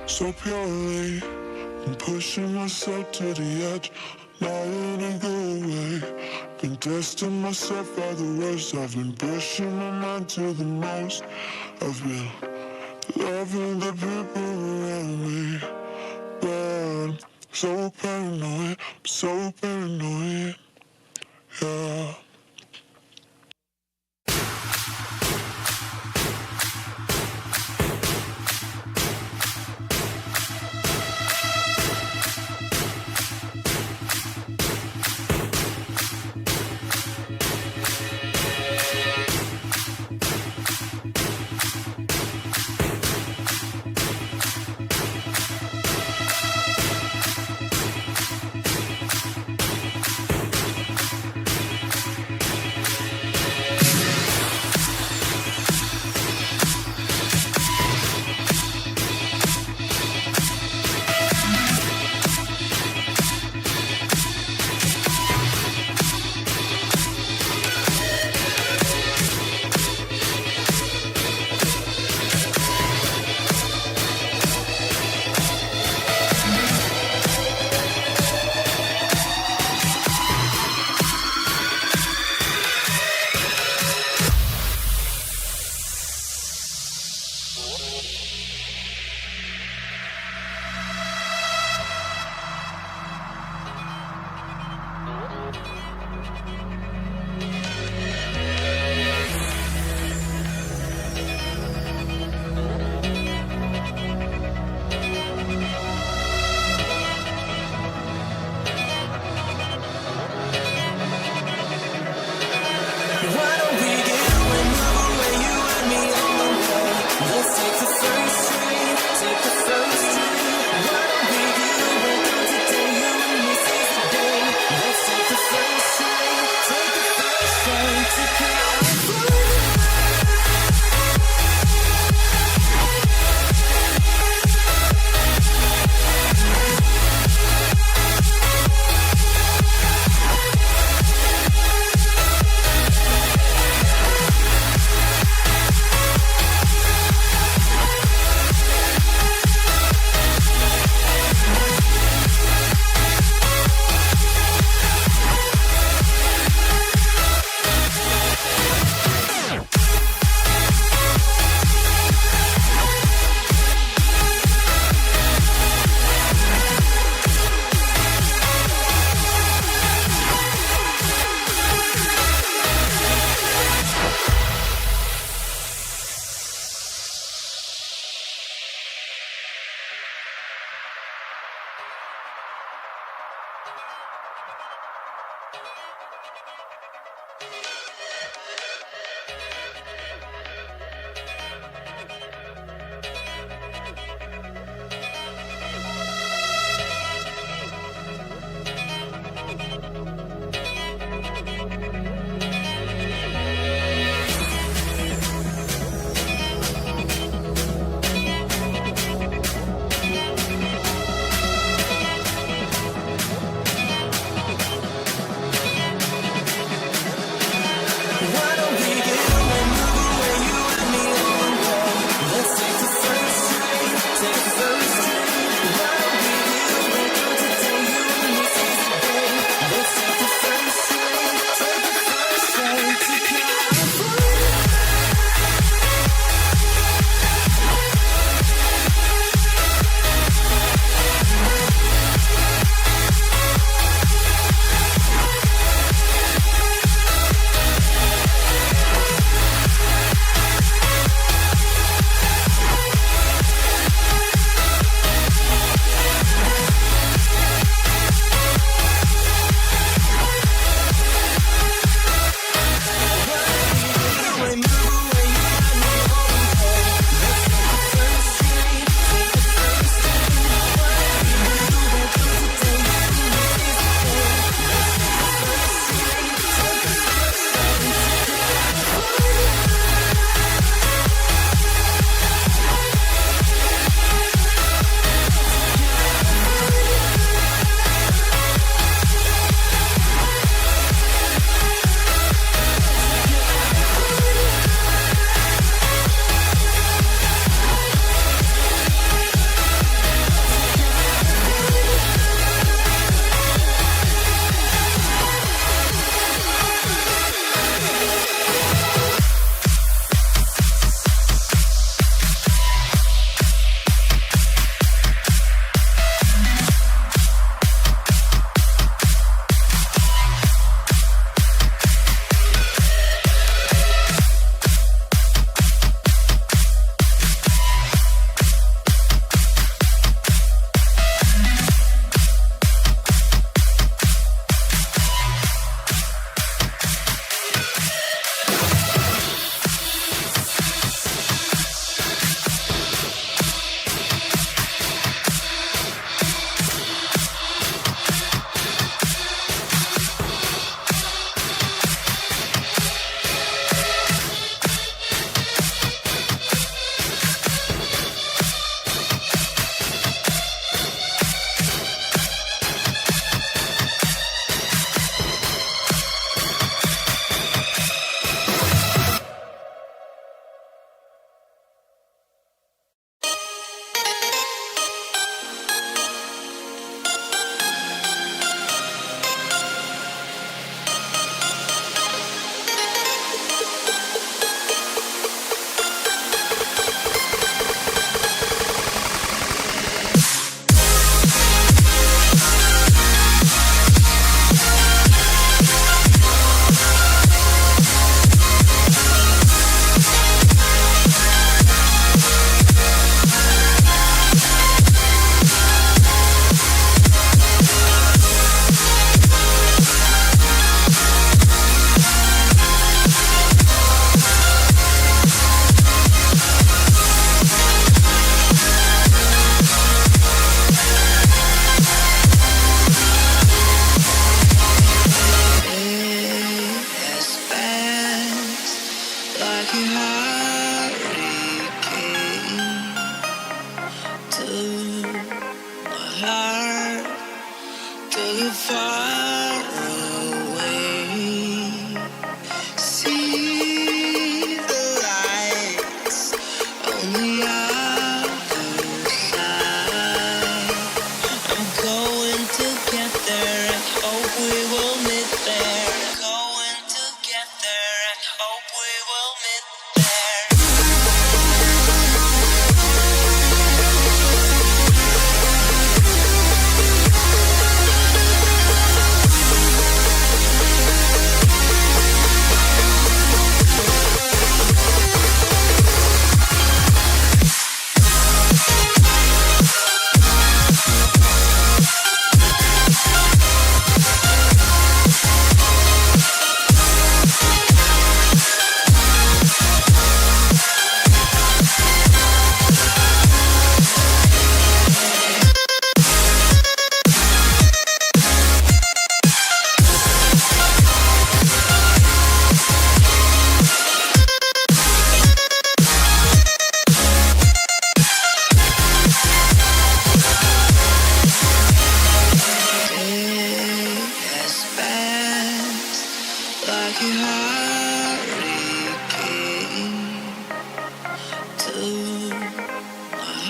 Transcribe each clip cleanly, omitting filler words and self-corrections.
so purely. I'm pushing myself to the edge, not in a good way. Been testing myself by the worst. I've been pushing my mind to the most. I've been loving the people around me, but I'm so paranoid, I'm so paranoid, yeah.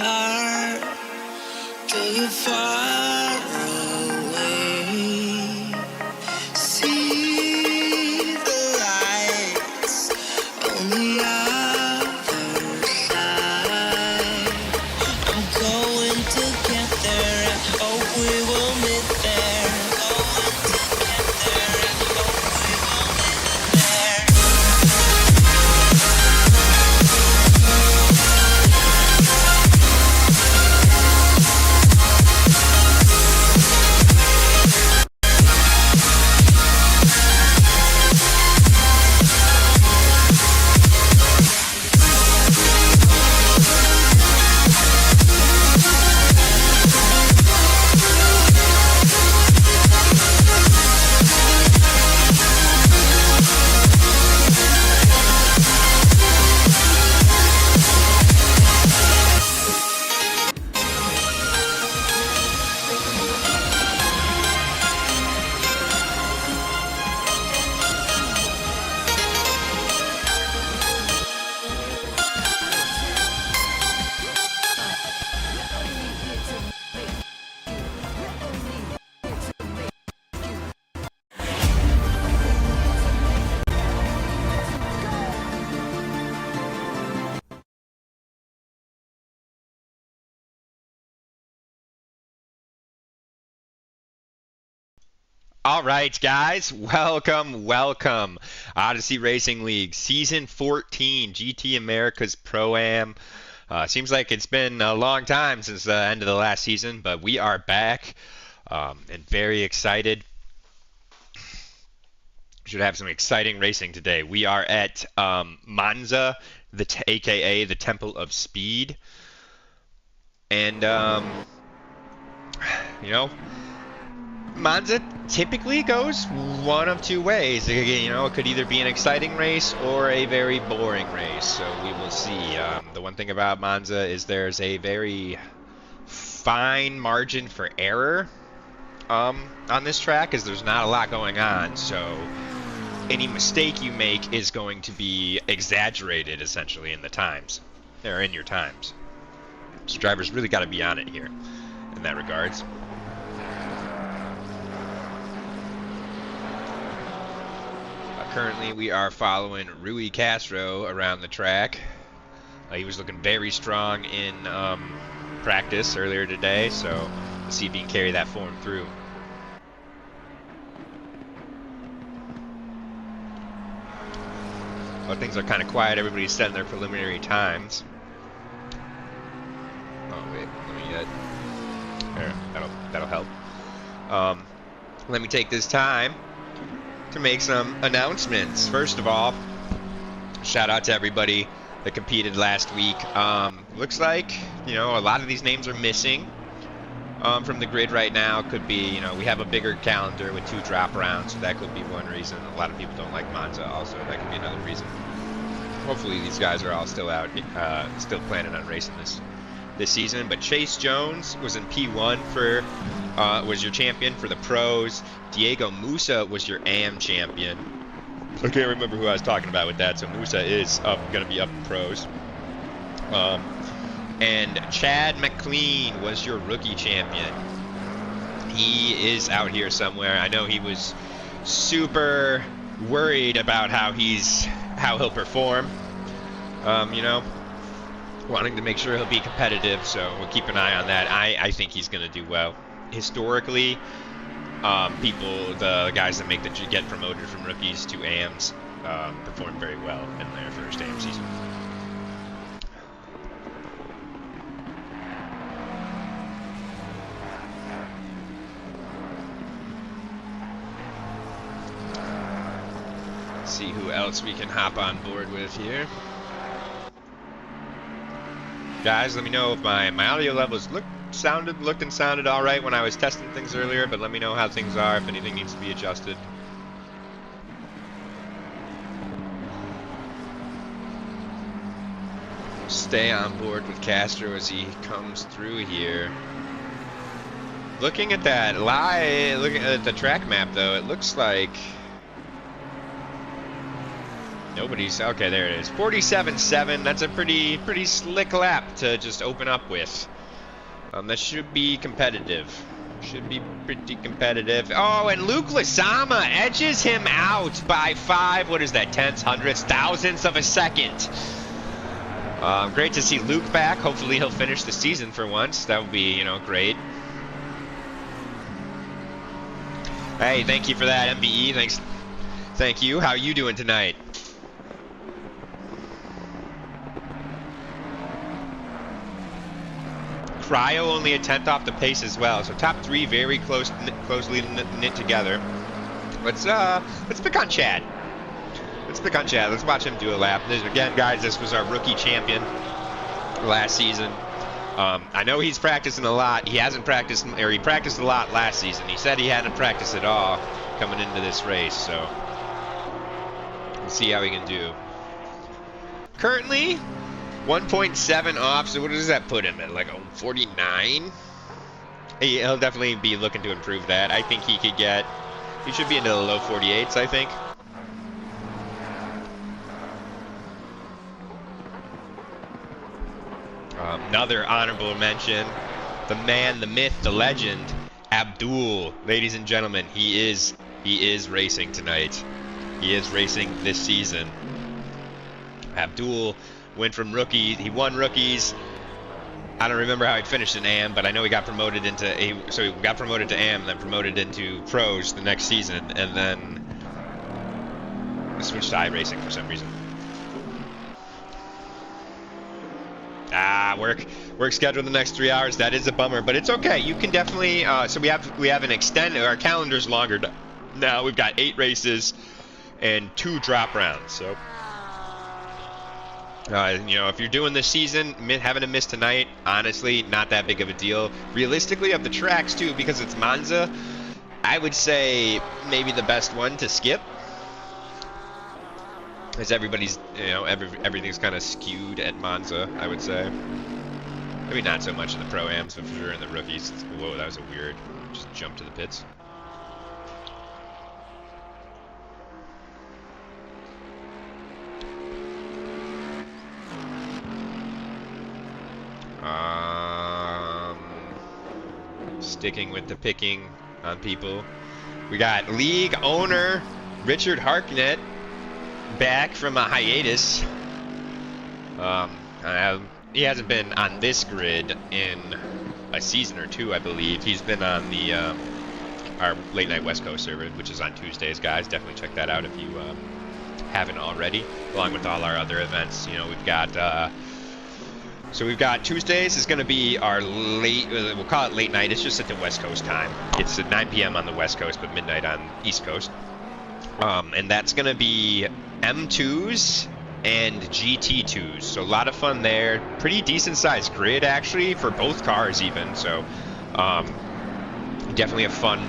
heart, though you're far away. See the lights on the other side. I'm going to get there. I hope we will meet there. Going to get there. I hope we will meet there. All right, guys, welcome. Odyssey Racing League, Season 14, GT America's Pro-Am. Seems like it's been a long time since the end of the last season, but we are back and very excited. We should have some exciting racing today. We are at Monza, aka the Temple of Speed. And, Monza typically goes one of two ways. It could either be an exciting race or a very boring race. So we will see. The one thing about Monza is there's a very fine margin for error on this track, as there's not a lot going on. So any mistake you make is going to be exaggerated, essentially, in the times, or in your times. So drivers really got to be on it here in that regards. Currently, we are following Rui Castro around the track. He was looking very strong in practice earlier today, so let's see if he can carry that form through. Well, things are kind of quiet. Everybody's setting their preliminary times. Oh wait, let me get there. That'll help. Let me take this time to make some announcements. First of all, shout out to everybody that competed last week. Looks like, a lot of these names are missing from the grid right now. Could be, we have a bigger calendar with 2 drop rounds, so that could be one reason. A lot of people don't like Monza also. That could be another reason. Hopefully these guys are all still out, still planning on racing this season. But Chase Jones was in P1 for was your champion for the pros. Diego Musa was your AM champion. I can't remember who I was talking about with that, so Musa is going to be up in pros. And Chad McLean was your rookie champion. He is out here somewhere. I know he was super worried about how he'll perform. Wanting to make sure he'll be competitive, so we'll keep an eye on that. I think he's going to do well. Historically, the guys that get promoted from rookies to AMs perform very well in their first AM season. Let's see who else we can hop on board with here. Guys, let me know if my audio levels looked and sounded all right when I was testing things earlier, but let me know how things are, if anything needs to be adjusted. Stay on board with Castro as he comes through here. Looking at the track map though, it looks like Nobody's okay. There it is. 47.7. That's a pretty slick lap to just open up with. That should be competitive. Should be pretty competitive. Oh, and Luke Lasama edges him out by 5. What is that? Tenths, hundredths, thousandths of a second. Great to see Luke back. Hopefully he'll finish the season for once. That would be, great. Hey, thank you for that, MBE. Thanks. Thank you. How you doing tonight? Cryo only a 10th off the pace as well. So top 3 very closely knit together. Let's pick on Chad. Let's pick on Chad. Let's watch him do a lap. Again, guys, this was our rookie champion last season. I know he's practicing a lot. He hasn't practiced, or he practiced a lot last season. He said he hadn't practiced at all coming into this race, so we'll see how he can do. Currently, 1.7 off, so what does that put him at, like a 49? He'll definitely be looking to improve that. I think he should be into the low 48s, I think. Another honorable mention, the man, the myth, the legend, Abdul. Ladies and gentlemen, he is racing tonight. He is racing this season. Abdul went from rookie, he won rookies. I don't remember how he finished in AM, but I know he got promoted into so he got promoted to AM, then promoted into pros the next season, and then switched to iRacing for some reason. Work schedule the next 3 hours. That is a bummer, but it's okay. You can definitely. So we have an extended. Our calendar's longer now. We've got 8 races and 2 drop rounds. So, if you're doing this season, having to miss tonight, honestly, not that big of a deal. Realistically, of the tracks too, because it's Monza, I would say maybe the best one to skip. As everybody's, everything's kind of skewed at Monza, I would say. Maybe not so much in the Pro-Ams, but for sure in the rookies. Whoa, that was a weird, just jump to the pits. Sticking with the picking on people. We got league owner Richard Harknett back from a hiatus. He hasn't been on this grid in a season or 2, I believe. He's been on the our late night West Coast server, which is on Tuesdays, guys. Definitely check that out if you haven't already. Along with all our other events, we've got. So we've got Tuesdays is going to be our late. We'll call it late night. It's just at the West Coast time. It's at 9 p.m. on the West Coast, but midnight on East Coast. And that's going to be M2s and GT2s, so a lot of fun there. Pretty decent sized grid actually for both cars even, so definitely a fun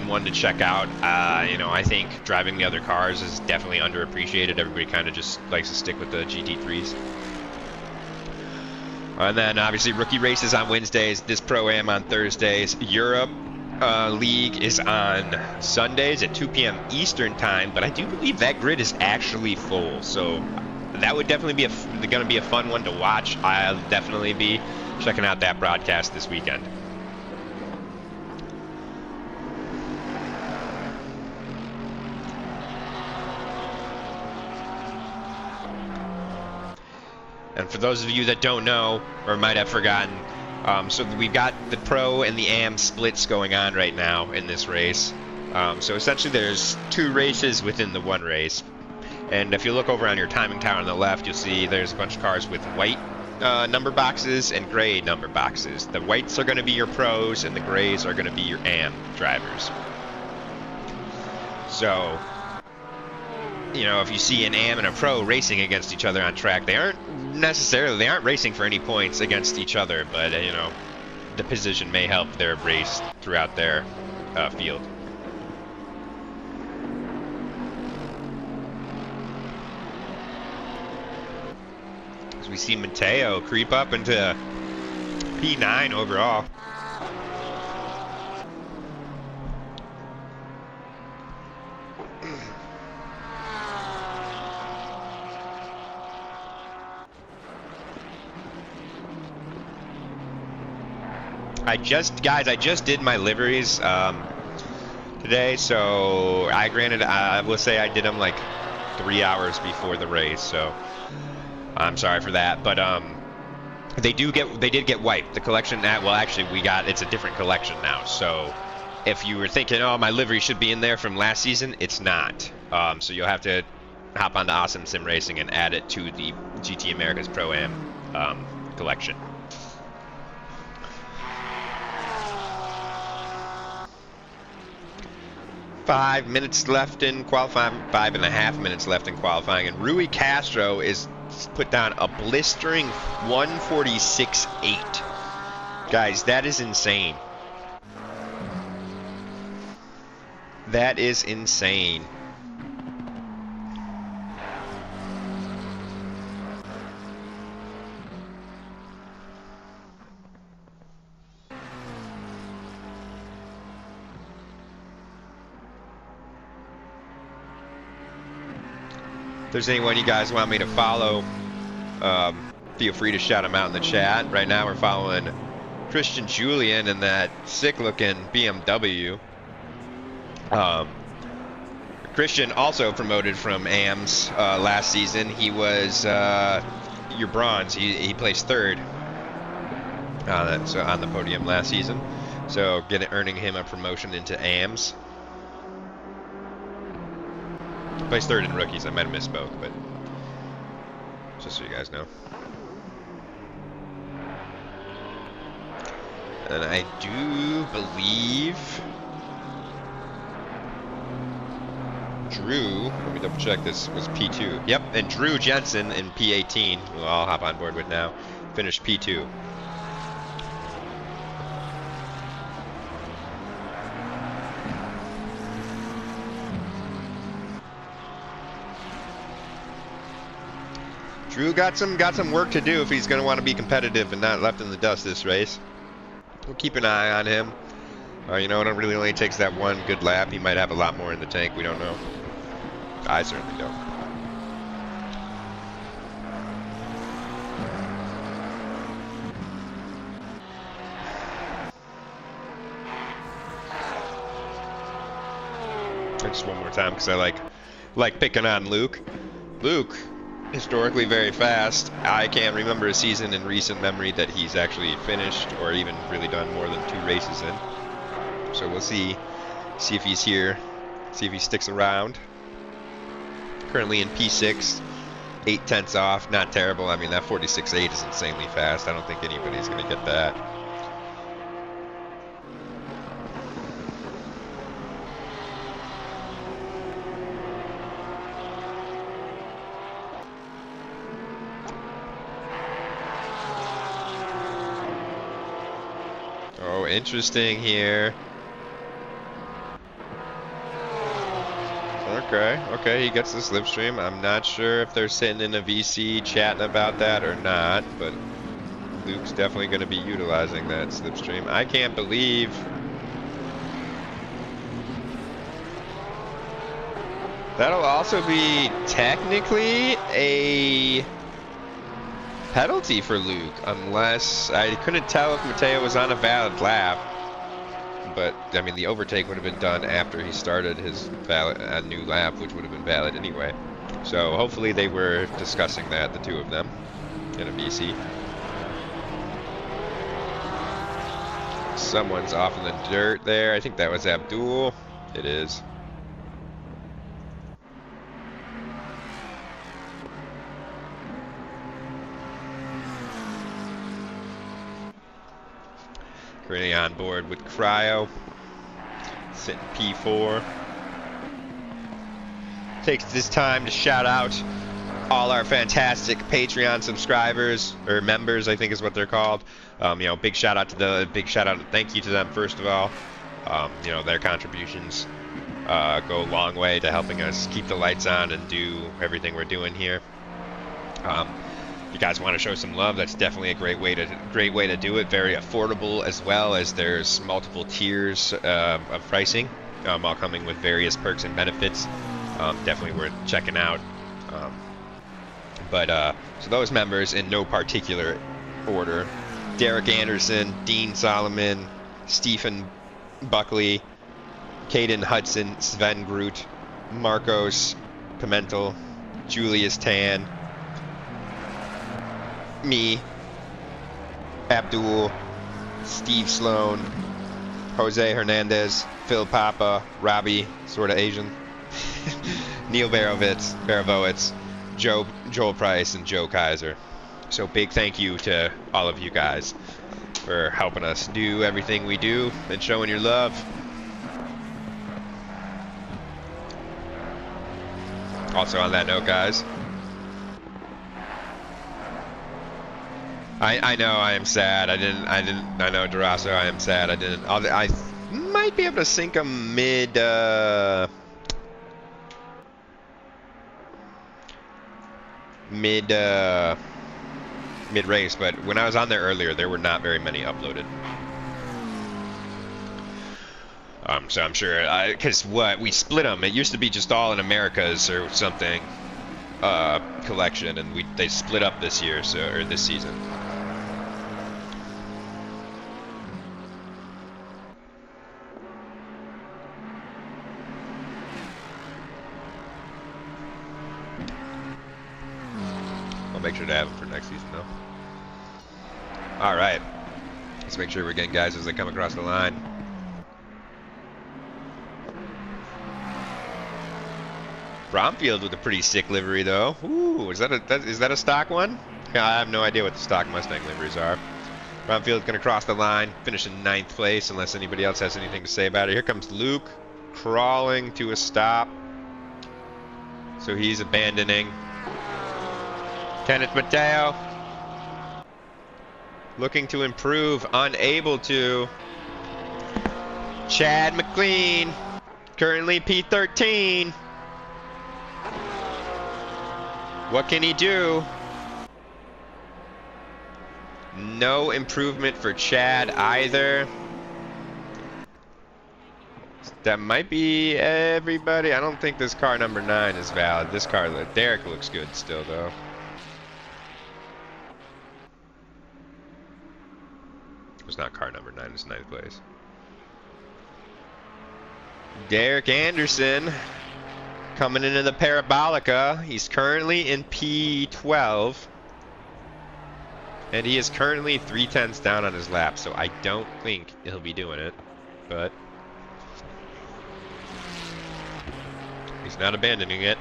one to check out. I think driving the other cars is definitely underappreciated. Everybody kind of just likes to stick with the GT3s. And then obviously rookie races on Wednesdays, this Pro-Am on Thursdays. Europe League is on Sundays at 2 p.m. Eastern time, but I do believe that grid is actually full, so that would definitely be going to be a fun one to watch. I'll definitely be checking out that broadcast this weekend. And for those of you that don't know, or might have forgotten, so we've got the Pro and the AM splits going on right now in this race. So essentially there's 2 races within the 1 race. And if you look over on your timing tower on the left, you'll see there's a bunch of cars with white number boxes and gray number boxes. The whites are going to be your pros, and the grays are going to be your AM drivers. So, if you see an AM and a pro racing against each other on track, they aren't racing for any points against each other, but the position may help their race throughout their field. As we see Mateo creep up into P9 overall. I just did my liveries today, so I will say I did them like 3 hours before the race, so I'm sorry for that. But they did get wiped. The collection it's a different collection now. So if you were thinking, oh, my livery should be in there from last season, it's not. So you'll have to hop onto Awesome Sim Racing and add it to the GT America's Pro-Am collection. Five minutes left in qualifying, 5.5 minutes left in qualifying, and Rui Castro is put down a blistering 146.8. Guys, that is insane. That is insane. If there's anyone you guys want me to follow, feel free to shout them out in the chat. Right now we're following Christian Julian in that sick-looking BMW. Christian also promoted from AMS last season. He was your bronze. He placed third on the podium last season. So earning him a promotion into AMS. Placed third in rookies. I might have misspoke, but just so you guys know. And I do believe Drew, let me double check this, was P2. Yep, and Drew Jensen in P18, who I'll hop on board with now, finished P2. Drew got some work to do if he's going to want to be competitive and not left in the dust this race. We'll keep an eye on him. You know, it really only takes that one good lap. He might have a lot more in the tank. We don't know. I certainly don't. Just one more time because I like picking on Luke. Luke, historically very fast. I can't remember a season in recent memory that he's actually finished or even really done more than 2 races in. So we'll see if he's here, see if he sticks around. Currently in P6, 0.8 off, not terrible. I mean, that 46.8 is insanely fast. I don't think anybody's going to get that. Oh, interesting here. Okay, he gets the slipstream. I'm not sure if they're sitting in a VC chatting about that or not, but Luke's definitely going to be utilizing that slipstream. I can't believe that'll also be technically a penalty for Luke, unless I couldn't tell if Mateo was on a valid lap. But I mean, the overtake would have been done after he started his new lap, which would have been valid anyway. So hopefully they were discussing that, the two of them, in a VC. Someone's off in the dirt there. I think that was Abdul. It is. Currently on board with Cryo, sitting P4. Takes this time to shout out all our fantastic Patreon subscribers, or members, I think is what they're called. You know, big shout out and thank you to them first of all. You know, their contributions go a long way to helping us keep the lights on and do everything we're doing here. If you guys want to show some love, that's definitely a great way to do it. Very affordable, as well as there's multiple tiers of pricing, all coming with various perks and benefits. Definitely worth checking out. So those members, in no particular order, Derek Anderson, Dean Solomon, Stephen Buckley, Caden Hudson, Sven Groot, Marcos Pimentel, Julius Tan, me, Abdul, Steve Sloan, Jose Hernandez, Phil Papa, Robbie, sort of Asian, Neil Barovowitz, Joel Price, and Joe Kaiser. So big thank you to all of you guys for helping us do everything we do and showing your love. Also on that note, guys, I know I am sad. I know Durasso, I am sad. I might be able to sink them mid race, but when I was on there earlier, there were not very many uploaded. So I'm sure, because we split them. It used to be just all in Americas or something, collection, and they split up this year, or this season. I'll make sure to have them for next season, though. All right, let's make sure we're getting guys as they come across the line. Bromfield with a pretty sick livery, though. Ooh, is that a stock one? Yeah, I have no idea what the stock Mustang liveries are. Bromfield's gonna cross the line, finish in 9th place, unless anybody else has anything to say about it. Here comes Luke, crawling to a stop. So he's abandoning. Kenneth Mateo, looking to improve, unable to. Chad McLean, currently P13. What can he do? No improvement for Chad either. That might be everybody. I don't think this car number 9 is valid. This car, Derek looks good still, though. It's not car number 9, it's 9th place. Derek Anderson coming into the Parabolica. He's currently in P12. And he is currently 3/10 down on his lap, so I don't think he'll be doing it. But he's not abandoning it.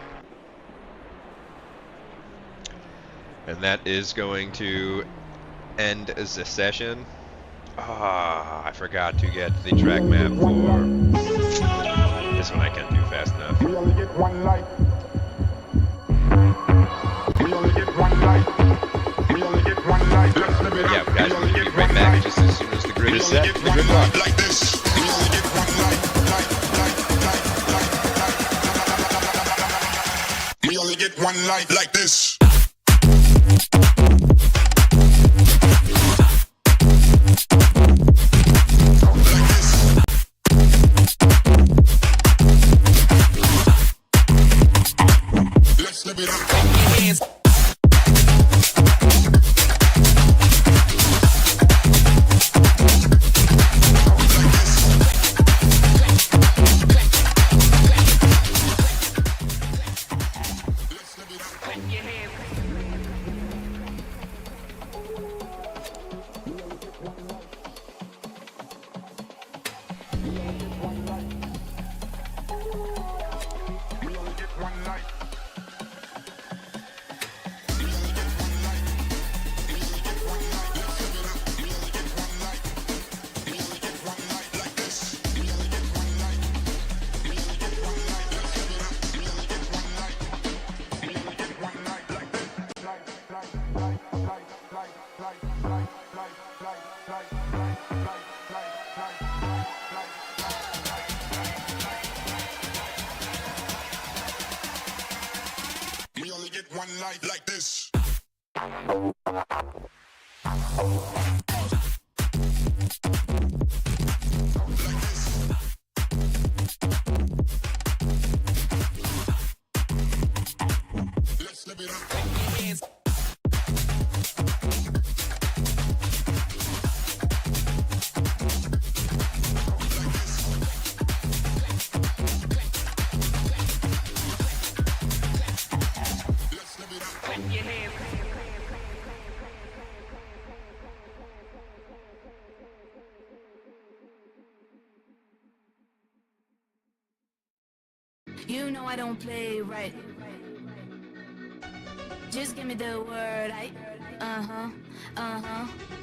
And that is going to end the session. Ah, I forgot to get the track map for this one. I can't do fast enough. We only get one life. We only get one life. We only get one life. Yeah, guys, we'll be right back just as soon as the grid is set. The grid lock. Like this. We only get one life. We only get one life like this. We only get one life like this. Let's live it up. You know I don't play right. Just give me the word,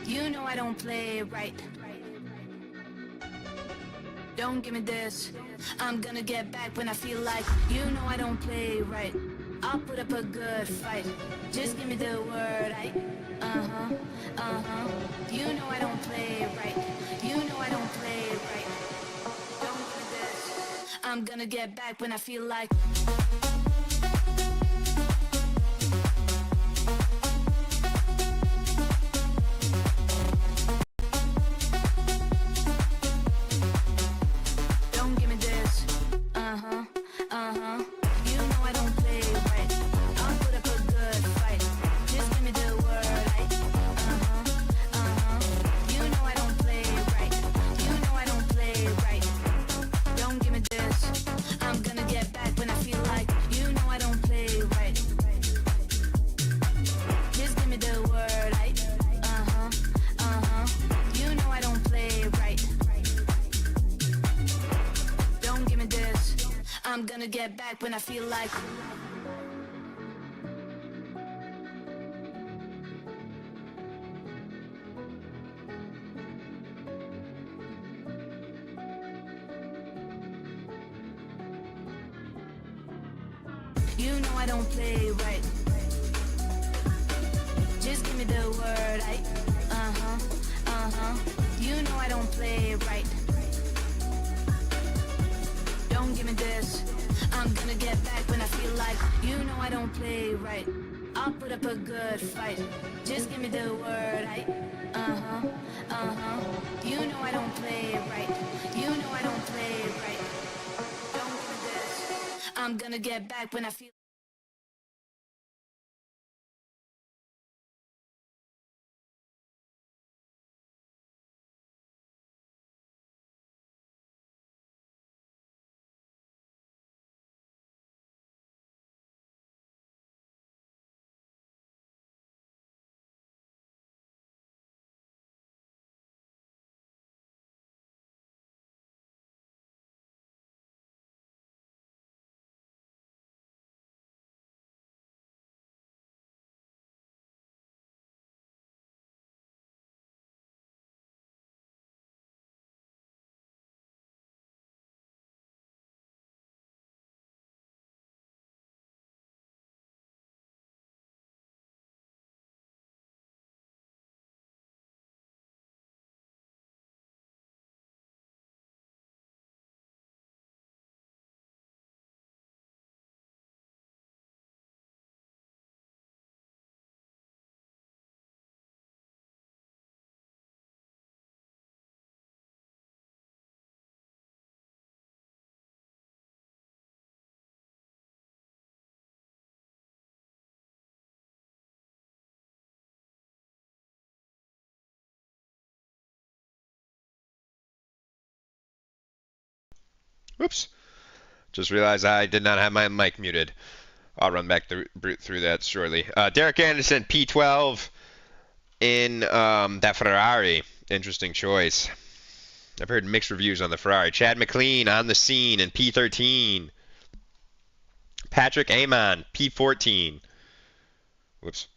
You know I don't play right. Don't give me this. I'm gonna get back when I feel like. You know I don't play right. I'll put up a good fight. Just give me the word, You know I don't play right. You know I don't play right. Don't give me this. I'm gonna get back when I feel like. Don't give me this. You know I don't play right. I'll put up a good fight. Just give me the word, You know I don't play right. You know I don't play right. Don't give me this. I'm gonna get back when I feel like. You know I don't play right. Just give me the word, You know I don't play right. Don't give me this. I'm gonna get back when I feel like. You know I don't play right. Just give me the word, You know I don't play right. Don't give me this. I'm gonna get back when I feel like. You know I don't play right. I'll put up a good fight. Just give me the word, You know I don't play right. You know I don't play right. Don't give me this. I'm gonna get back when I feel. Whoops. Just realized I did not have my mic muted. I'll run back through that shortly. Derek Anderson, P12 in that Ferrari. Interesting choice. I've heard mixed reviews on the Ferrari. Chad McLean on the scene in P13. Patrick Amon, P14. Whoops.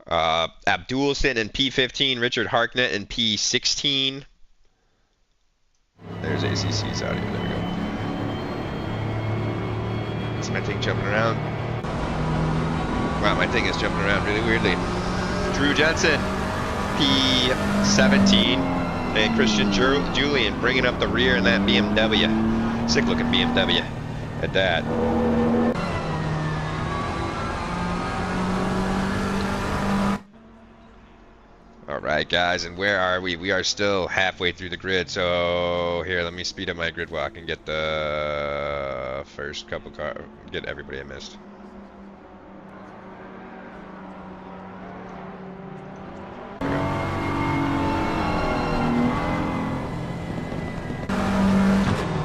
Abdulson in P15. Richard Harknett in P16. There's ACC's audio. There we go. Is my thing jumping around? Wow, my thing is jumping around really weirdly. Drew Jensen, P17. And Christian Julian bringing up the rear in that BMW. Sick looking BMW at that. All right, guys, and where are we? We are still halfway through the grid. So here, let me speed up my grid walk and get the first couple cars, get everybody I missed.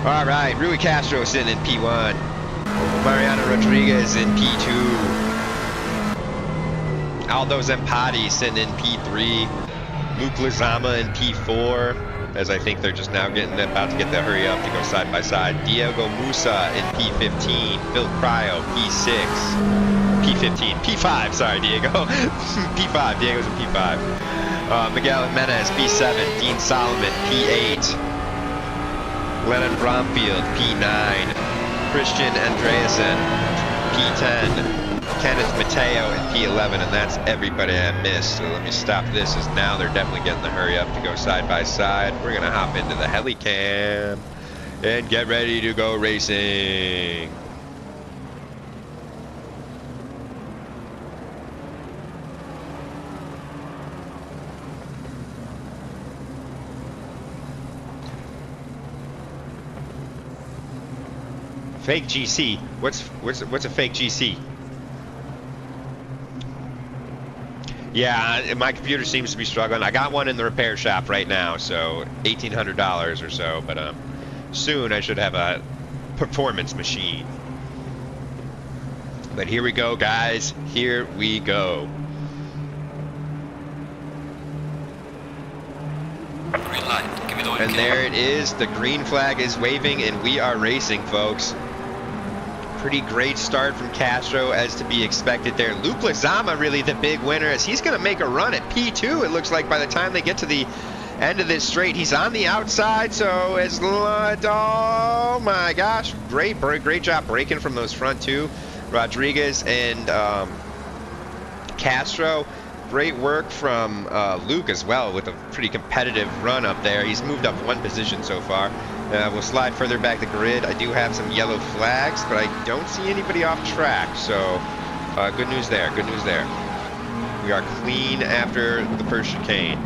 All right, Rui Castro sitting in P1. Mariano Rodriguez in P2. Aldo Zampati sitting in P3. Luke Lizama in P4. as I think they're just now about to get the hurry up to go side by side. Diego Musa in P15, Phil Cryo P6, P15, P5, sorry Diego, P5, Diego's in P5. Miguel Jimenez P7, Dean Solomon P8, Lennon Bromfield P9, Christian Andreasen P10, Kenneth Mateo in P11, and that's everybody I missed. So let me stop this, as now they're definitely getting the hurry up to go side by side. We're gonna hop into the helicam and get ready to go racing. Fake GC. What's a fake GC? Yeah, my computer seems to be struggling. I got one in the repair shop right now, so $1,800 or so. But soon I should have a performance machine. But here we go, guys. Here we go. Green light. Give it all you And can. there it is. The green flag is waving, and we are racing, folks. Pretty great start from Castro, as to be expected there. Luke Lezama really the big winner, as he's going to make a run at P2, it looks like, by the time they get to the end of this straight. He's on the outside, so it's... Oh my gosh. Great job breaking from those front two. Rodriguez and Castro. Great work from Luke as well, with a pretty competitive run up there. He's moved up one position so far. We'll slide further back the grid. I do have some yellow flags, but I don't see anybody off track, so good news there, good news there. We are clean after the first chicane.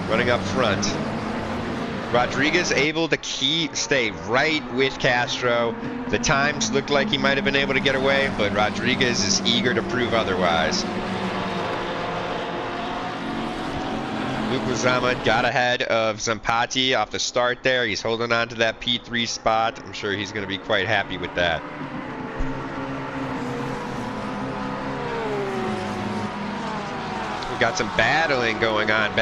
Running up front. Rodriguez able to stay right with Castro. The times looked like he might have been able to get away, but Rodriguez is eager to prove otherwise. Luke Lezama got ahead of Zampati off the start there. He's holding on to that P3 spot. I'm sure he's going to be quite happy with that. We've got some battling going on at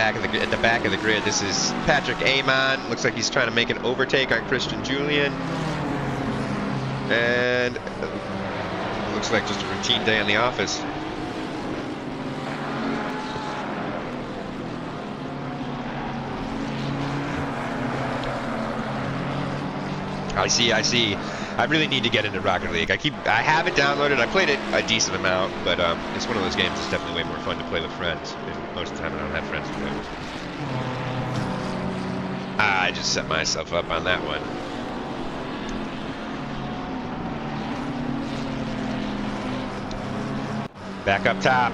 the back of the grid. This is Patrick Amon. Looks like he's trying to make an overtake on Christian Julian. And looks like just a routine day in the office. I see. I really need to get into Rocket League. I have it downloaded. I played it a decent amount, but it's one of those games that's definitely way more fun to play with friends. And most of the time I don't have friends to play with. I just set myself up on that one. Back up top.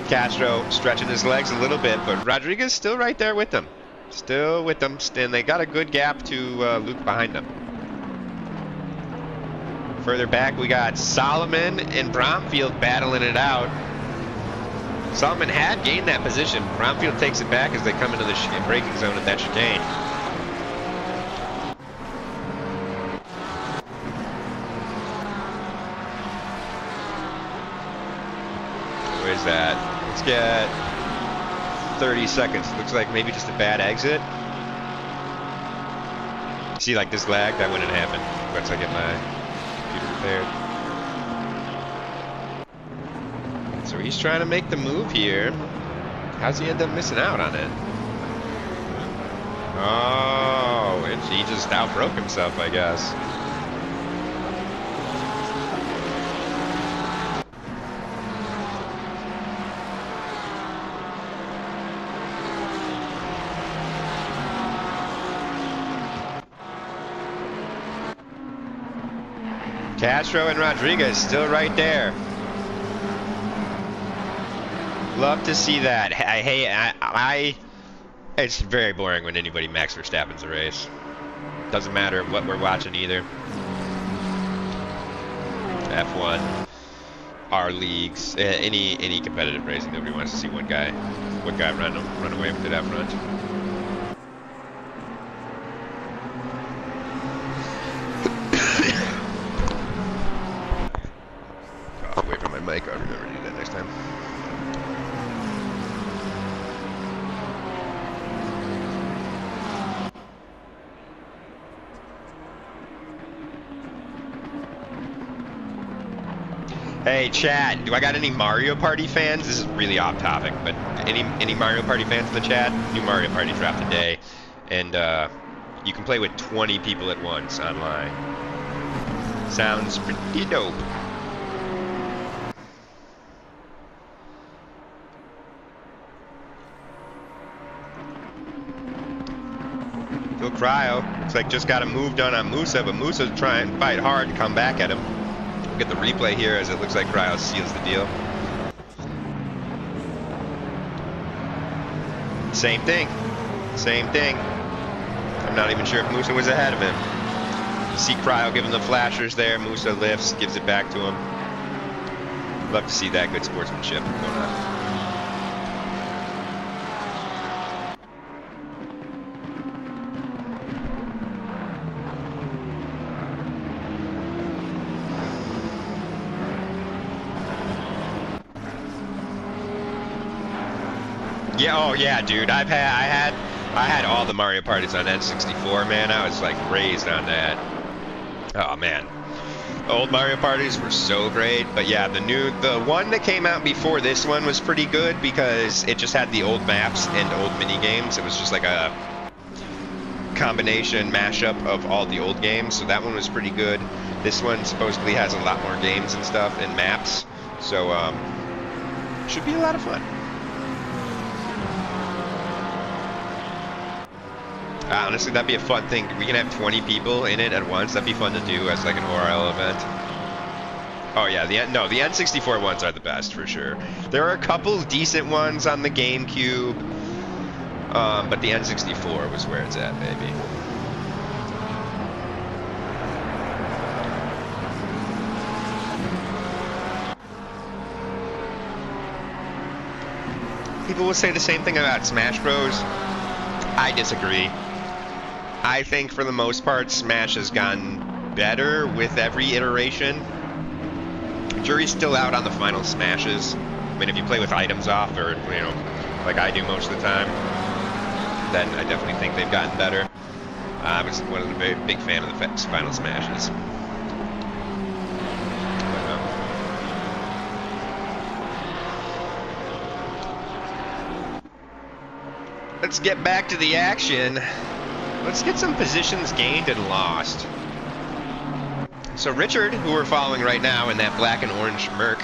Castro stretching his legs a little bit, but Rodriguez still right there with them. Still with them, and they got a good gap to Luke behind them. Further back, we got Solomon and Bromfield battling it out. Solomon had gained that position. Bromfield takes it back as they come into the braking zone at that chicane. Where's that? Let's get 30 seconds. Looks like maybe just a bad exit. See, like this lag, that wouldn't happen once I get my computer repaired. So he's trying to make the move here. How's he end up missing out on it? Oh, and he just outbroke himself, I guess. Castro and Rodriguez still right there. Love to see that. It's very boring when anybody Max Verstappen's a race. Doesn't matter what we're watching either. F1, our leagues, any competitive racing. Nobody wants to see one guy run away with it out front. Away from my mic. I'll remember to do that next time. Hey, chat, do I got any Mario Party fans? This is really off topic, but any Mario Party fans in the chat? New Mario Party dropped today, and you can play with 20 people at once online. Sounds pretty dope. Phil Cryo, looks like just got a move done on Musa, but Musa's trying to fight hard to come back at him. We'll get the replay here as it looks like Cryo seals the deal. Same thing. Same thing. I'm not even sure if Musa was ahead of him. You see Cryo giving the flashers there. Musa lifts, gives it back to him. Love to see that good sportsmanship going on. Yeah, oh yeah, dude. I had all the Mario parties on N64, man. I was like raised on that. Oh man. Old Mario parties were so great, but yeah, the one that came out before this one was pretty good because it just had the old maps and old mini games. It was just like a combination mashup of all the old games, so that one was pretty good. This one supposedly has a lot more games and stuff and maps, so should be a lot of fun. Honestly, that'd be a fun thing. We can have 20 people in it at once. That'd be fun to do as like an ORL event. Oh yeah, the N64 ones are the best for sure. There are a couple decent ones on the GameCube, but the N64 was where it's at, baby. People will say the same thing about Smash Bros. I disagree. I think for the most part, Smash has gotten better with every iteration. Jury's still out on the final Smashes. I mean, if you play with items off, or, you know, like I do most of the time, then I definitely think they've gotten better. I was one of the very big fan of the final Smashes. Let's get back to the action. Let's get some positions gained and lost. So Richard, who we're following right now in that black and orange Merc,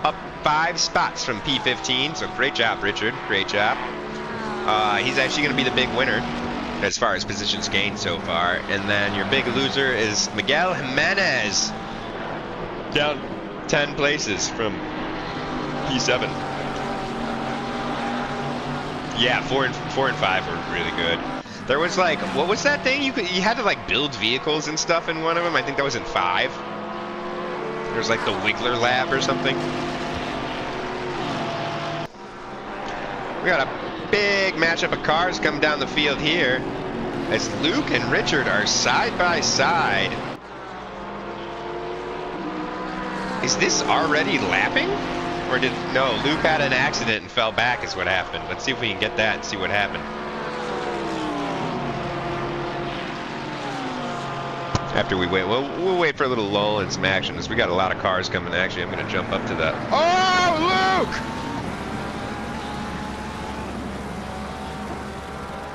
up 5 spots from P15. So great job, Richard. Great job. He's actually going to be the big winner as far as positions gained so far. And then your big loser is Miguel Jimenez, down 10 places from P7. Yeah, 4 and 5 were really good. There was like, what was that thing? You had to like build vehicles and stuff in one of them. I think that was in 5. There was like the Wiggler Lab or something. We got a big matchup of cars coming down the field here as Luke and Richard are side by side. Is this already lapping? Or no, Luke had an accident and fell back is what happened. Let's see if we can get that and see what happened. After we wait, we'll wait for a little lull and some action as we got a lot of cars coming. Actually, I'm going to jump up to the... Oh, Luke!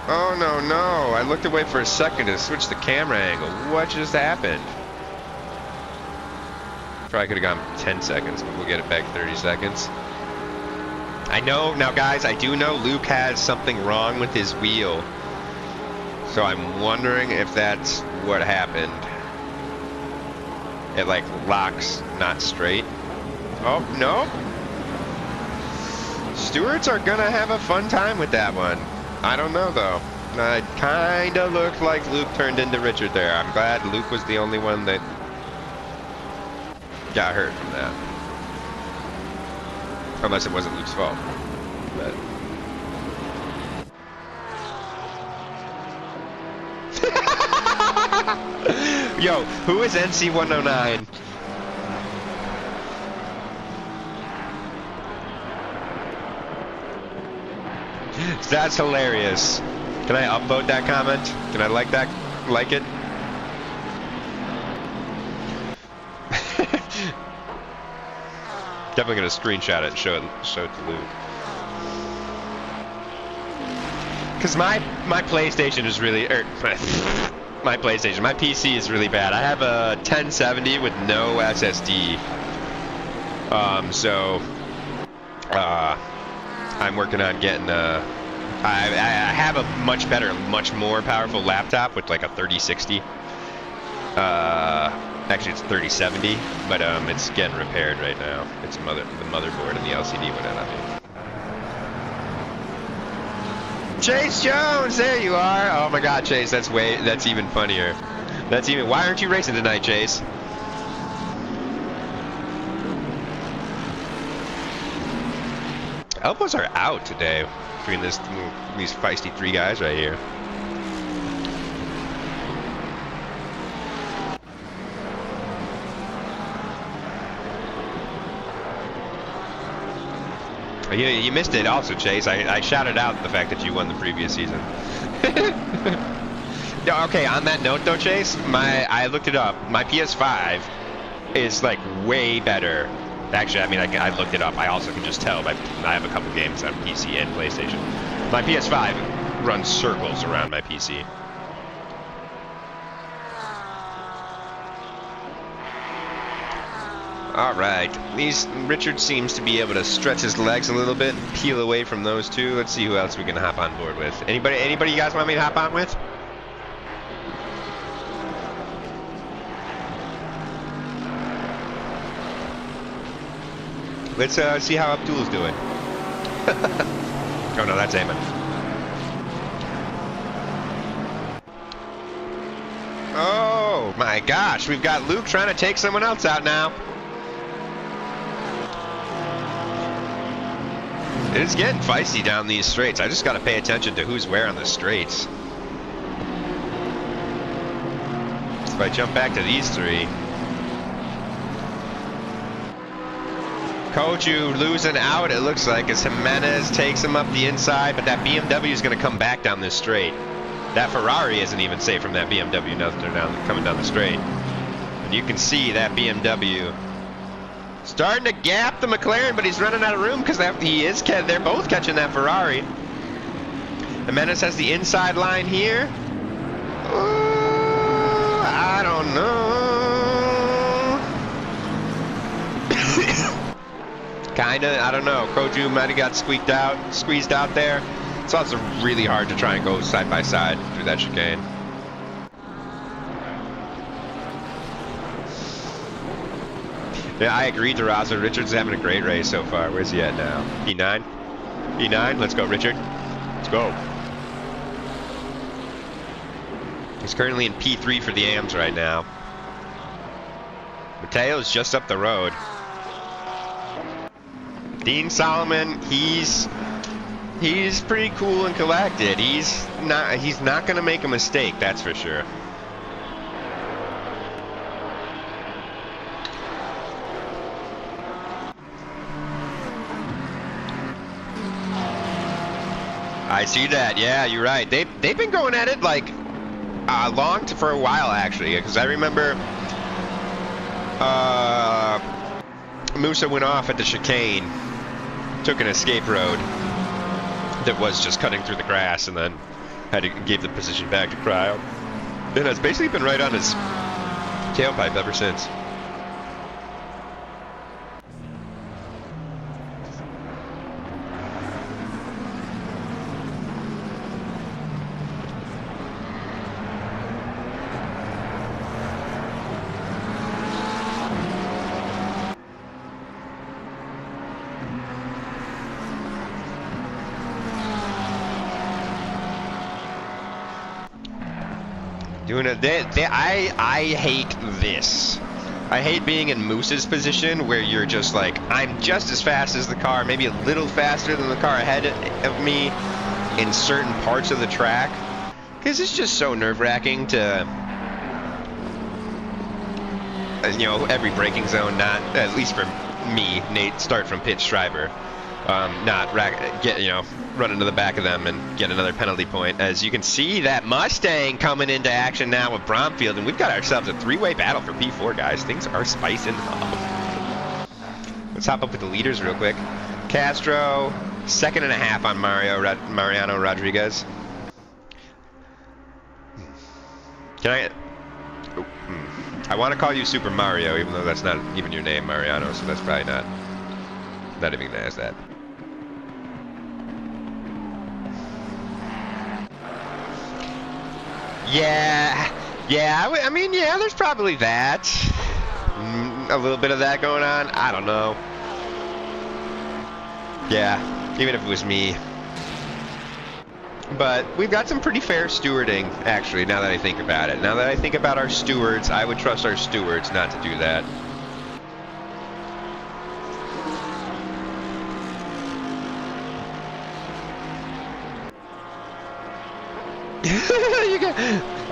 Oh, no. I looked away for a second to switch the camera angle. What just happened? Probably could have gone 10 seconds, but we'll get it back 30 seconds. I know, now guys, I do know Luke has something wrong with his wheel. So I'm wondering if that's what happened. It like locks not straight. Oh, no. Stewards are gonna have a fun time with that one. I don't know though. It kinda looked like Luke turned into Richard there. I'm glad Luke was the only one that got hurt from that. Unless it wasn't Luke's fault. But yo, who is NC109? That's hilarious. Can I upvote that comment? Can I like that? Like it? Definitely gonna screenshot it and show it to Luke. Cause my PlayStation is really, my PC is really bad. I have a 1070 with no SSD. So I'm working on getting I have a much better, much more powerful laptop with like a 3060. Actually, it's 3070, but it's getting repaired right now. It's the motherboard and the LCD went out. Chase Jones, there you are. Oh my God, Chase, that's even funnier. Why aren't you racing tonight, Chase? Elbows are out today between these feisty three guys right here. You missed it also, Chase. I shouted out the fact that you won the previous season. Okay, on that note though, Chase, I looked it up. My PS5 is like way better. Actually, I mean, I looked it up. I also can just tell. I have a couple games on PC and PlayStation. My PS5 runs circles around my PC. All right, Richard seems to be able to stretch his legs a little bit and peel away from those two. Let's see who else we can hop on board with. Anybody you guys want me to hop on with? Let's see how Abdul's doing. Oh no, that's Eamon. Oh my gosh, we've got Luke trying to take someone else out now. It's getting feisty down these straights. I just got to pay attention to who's where on the straights. So if I jump back to these three. Koju losing out, it looks like, as Jimenez takes him up the inside, but that BMW is going to come back down this straight. That Ferrari isn't even safe from that BMW now that they're coming down the straight. And you can see that BMW starting to gap the McLaren, but he's running out of room because they're both catching that Ferrari. Jimenez has the inside line here. Ooh, I don't know. Kinda, I don't know. Koju might have got squeezed out there. It's also really hard to try and go side by side through that chicane. Yeah, I agree, DeRosa. Richard's having a great race so far. Where's he at now? P9? P9? Let's go, Richard. Let's go. He's currently in P3 for the AMs right now. Mateo's just up the road. Dean Solomon, he's pretty cool and collected. He's not gonna make a mistake, that's for sure. I see that. Yeah, you're right. They've been going at it like for a while actually, because I remember Musa went off at the chicane, took an escape road that was just cutting through the grass, and then gave the position back to Cryo, and has basically been right on his tailpipe ever since. I hate this. I hate being in Moose's position where you're just like, I'm just as fast as the car, maybe a little faster than the car ahead of me in certain parts of the track. Because it's just so nerve-wracking to, every braking zone, not, at least for me, Nate, start from pit striver. Not run into the back of them and get another penalty point. As you can see, that Mustang coming into action now with Bromfield, and we've got ourselves a three-way battle for P4, guys. Things are spicing up. Let's hop up with the leaders real quick. Castro, 2.5 on Mariano Rodriguez. Can I... Oh, I want to call you Super Mario, even though that's not even your name, Mariano, so that's probably not even going to ask that. Yeah, I mean, yeah, there's probably that. A little bit of that going on. I don't know. Yeah, even if it was me. But we've got some pretty fair stewarding, actually, now that I think about it. Now that I think about our stewards, I would trust our stewards not to do that.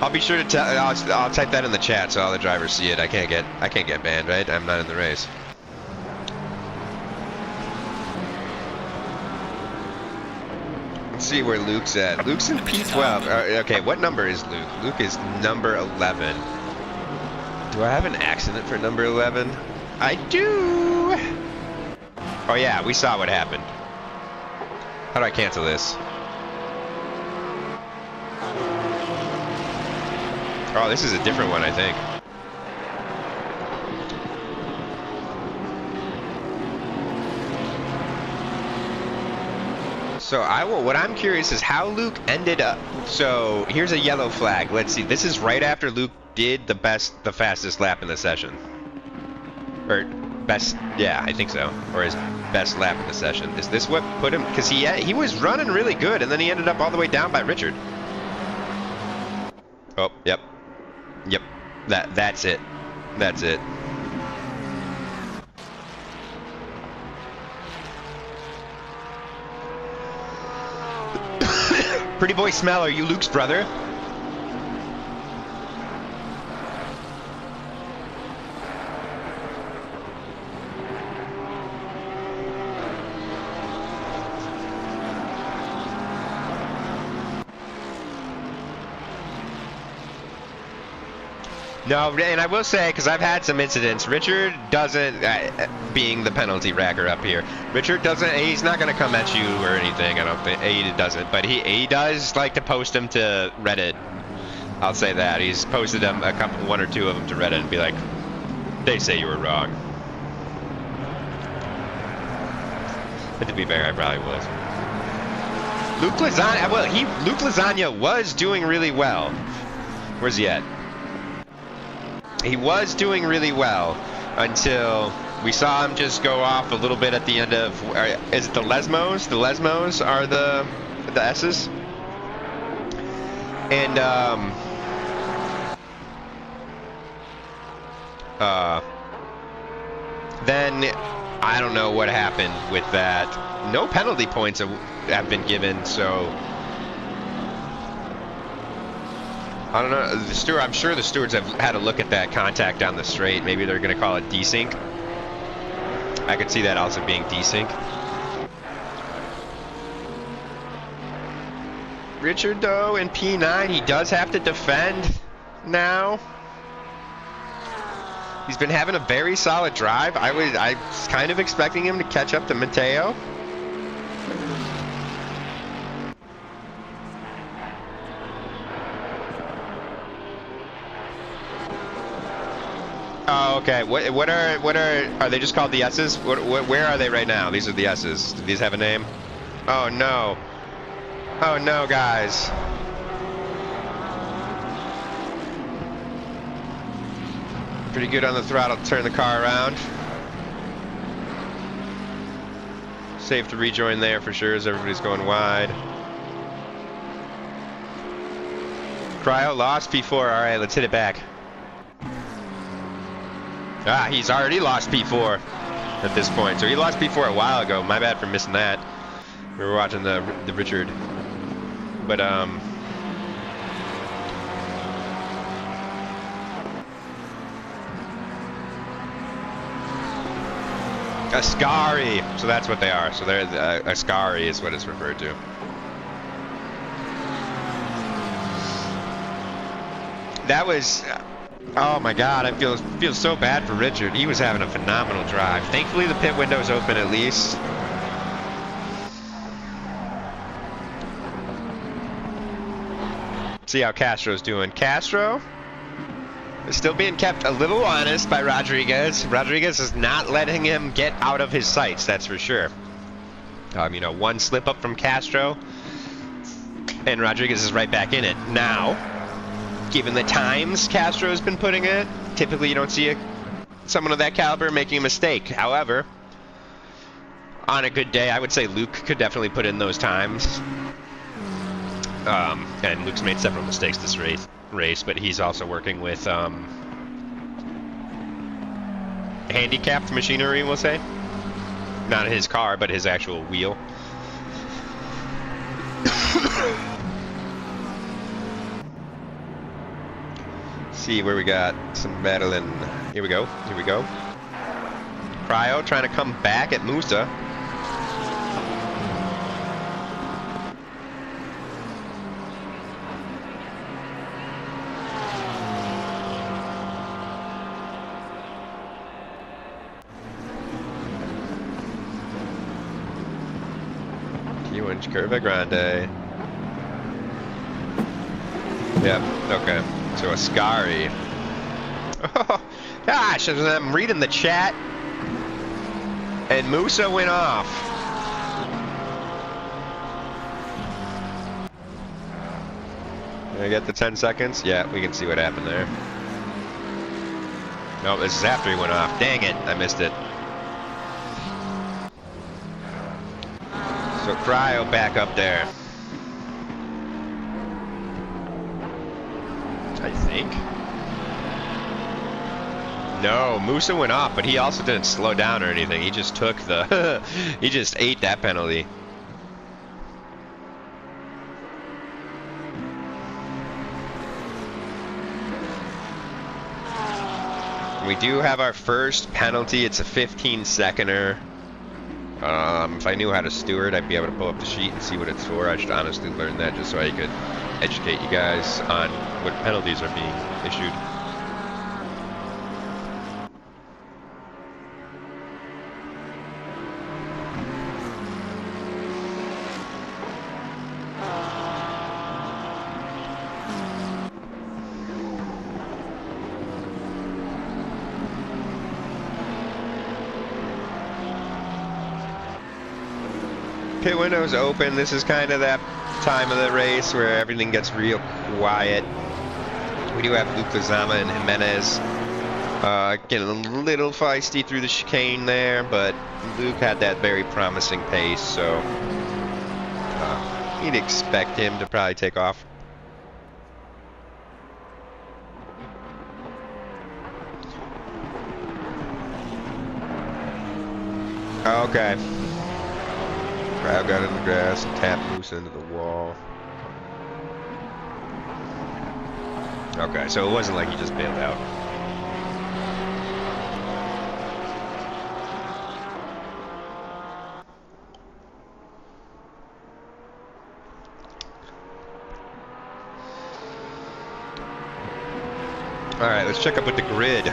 I'll be sure to tell. I'll type that in the chat so all the drivers see it. I can't get banned, right? I'm not in the race. Let's see where Luke's at. Luke's in P12. Okay, what number is Luke? Luke is number 11. Do I have an accident for number 11? I do. Oh yeah, we saw what happened. How do I cancel this? Oh, this is a different one, I think. So what I'm curious is how Luke ended up. So here's a yellow flag. Let's see. This is right after Luke did the fastest lap in the session. Or best, yeah, I think so. Or his best lap in the session. Is this what put him? Because he was running really good, and then he ended up all the way down by Richard. Oh, yep. Yep, that's it. That's it. Pretty boy Smell, are you Luke's brother? No, and I will say, because I've had some incidents, Richard doesn't, being the penalty racker up here, Richard doesn't, he's not going to come at you or anything, I don't think, he doesn't, but he does like to post them to Reddit. I'll say that. He's posted them, one or two of them to Reddit and be like, they say you were wrong. But to be fair, I probably was. Luke Lasagna was doing really well. Where's he at? He was doing really well until we saw him just go off a little bit at the end of. Is it the Lesmos? The Lesmos are the S's. And then I don't know what happened with that. No penalty points have been given, so. I don't know. I'm sure the stewards have had a look at that contact down the straight. Maybe they're going to call it desync. I could see that also being desync. Richard, though, in P9, he does have to defend now. He's been having a very solid drive. I was kind of expecting him to catch up to Mateo. Oh, okay. What are they just called the S's? Where are they right now? These are the S's. Do these have a name? Oh no. Oh no, guys. Pretty good on the throttle to turn the car around. Safe to rejoin there for sure as everybody's going wide. Cryo lost P4. All right, let's hit it back. Ah, he's already lost P4 at this point. So he lost P4 a while ago. My bad for missing that. We were watching the Richard. But Ascari. So that's what they are. So they're Ascari is what it's referred to. That was Oh my God, I feel so bad for Richard. He was having a phenomenal drive. Thankfully, the pit window's open at least. See how Castro's doing. Castro is still being kept a little honest by Rodriguez. Rodriguez is not letting him get out of his sights, that's for sure. You know, one slip up from Castro, and Rodriguez is right back in it. Now, given the times Castro's been putting in, typically you don't see someone of that caliber making a mistake. However, on a good day, I would say Luke could definitely put in those times. And Luke's made several mistakes this race, but he's also working with handicapped machinery, we'll say. Not his car, but his actual wheel. See where we got some battling. Here we go. Here we go. Cryo trying to come back at Monza. Curva Grande. Yep, okay. So Ascari. Oh, gosh, as I'm reading the chat, and Musa went off. Did I get the 10 seconds? Yeah, we can see what happened there. No, this is after he went off. Dang it, I missed it. So Cryo back up there. I think. No, Musa went off, but he also didn't slow down or anything. He just took the... he just ate that penalty. We do have our first penalty. It's a 15-seconder. If I knew how to steward, I'd be able to pull up the sheet and see what it's for. I should honestly learn that just so I could educate you guys on what penalties are being issued. Pit window's open. This is kind of that time of the race where everything gets real quiet. We do have Luke Lizama and Jimenez getting a little feisty through the chicane there, but Luke had that very promising pace, so you'd expect him to probably take off. Okay. Crowd got in the grass and tapped loose into the wall. Okay, so it wasn't like he just bailed out. Alright, let's check up with the grid.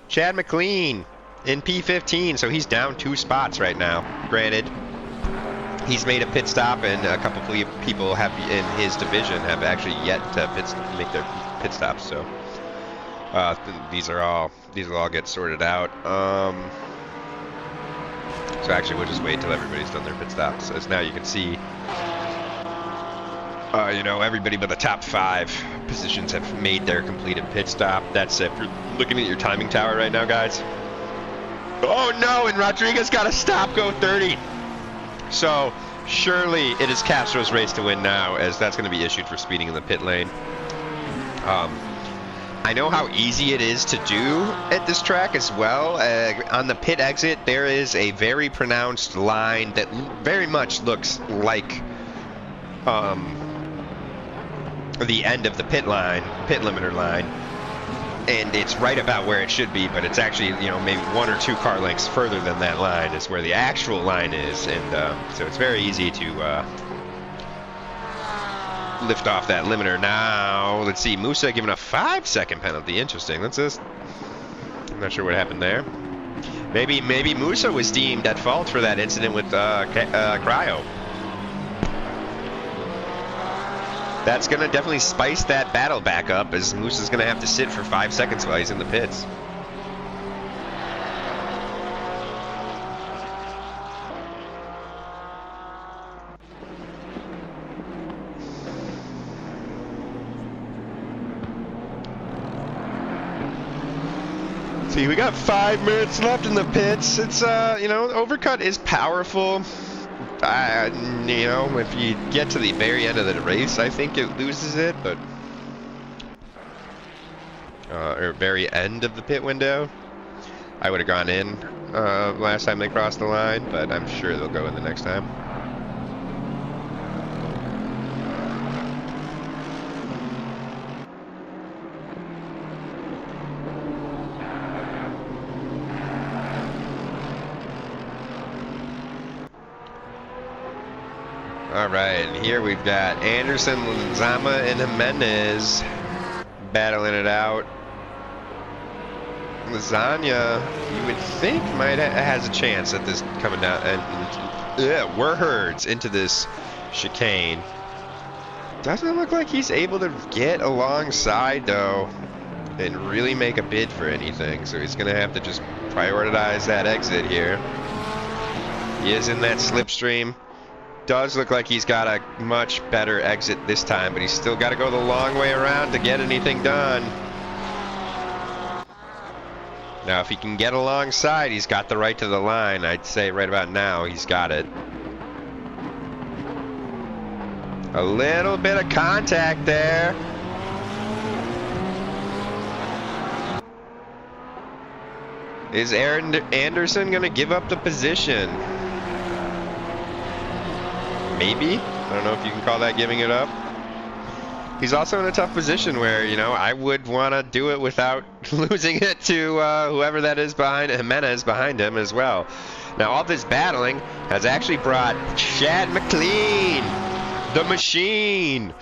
Chad McLean in P15, so he's down 2 spots right now. Granted, he's made a pit stop, and a couple of people have in his division have actually yet to make their pit stops. So these will all get sorted out. So actually, we'll just wait till everybody's done their pit stops, as now you can see. You know, everybody but the top 5 positions have made their completed pit stop. That's it. If you're looking at your timing tower right now, guys. Oh no, and Rodriguez got to stop, go 30. So surely it is Castro's race to win now, as that's going to be issued for speeding in the pit lane. I know how easy it is to do at this track as well. On the pit exit, there is a very pronounced line that very much looks like the end of the pit limiter line. And it's right about where it should be, but it's actually, you know, maybe 1 or 2 car lengths further than that line is where the actual line is, and so it's very easy to lift off that limiter now. Let's see, Musa given a 5-second penalty. Interesting. Let's just. I'm not sure what happened there. Maybe Musa was deemed at fault for that incident with Cryo. That's going to definitely spice that battle back up, as Musa's going to have to sit for 5 seconds while he's in the pits. See, we got 5 minutes left in the pits. It's, you know, overcut is powerful. You know, if you get to the very end of the race, I think it loses it, but... or very end of the pit window. I would have gone in last time they crossed the line, but I'm sure they'll go in the next time. Alright, and here we've got Anderson, Lenzama, and Jimenez battling it out. Lasagna, you would think has a chance at this coming down, and Werhard's into this chicane. Doesn't look like he's able to get alongside though and really make a bid for anything, so he's gonna have to just prioritize that exit here. He is in that slipstream. Does look like he's got a much better exit this time, but he's still got to go the long way around to get anything done. Now, if he can get alongside, he's got the right to the line. I'd say right about now, he's got it. A little bit of contact there. Is Aaron Anderson going to give up the position? Maybe. I don't know if you can call that giving it up. He's also in a tough position where, you know, I would want to do it without losing it to whoever that is behind Jimenez behind him as well. Now, all this battling has actually brought Chad McLean, the machine,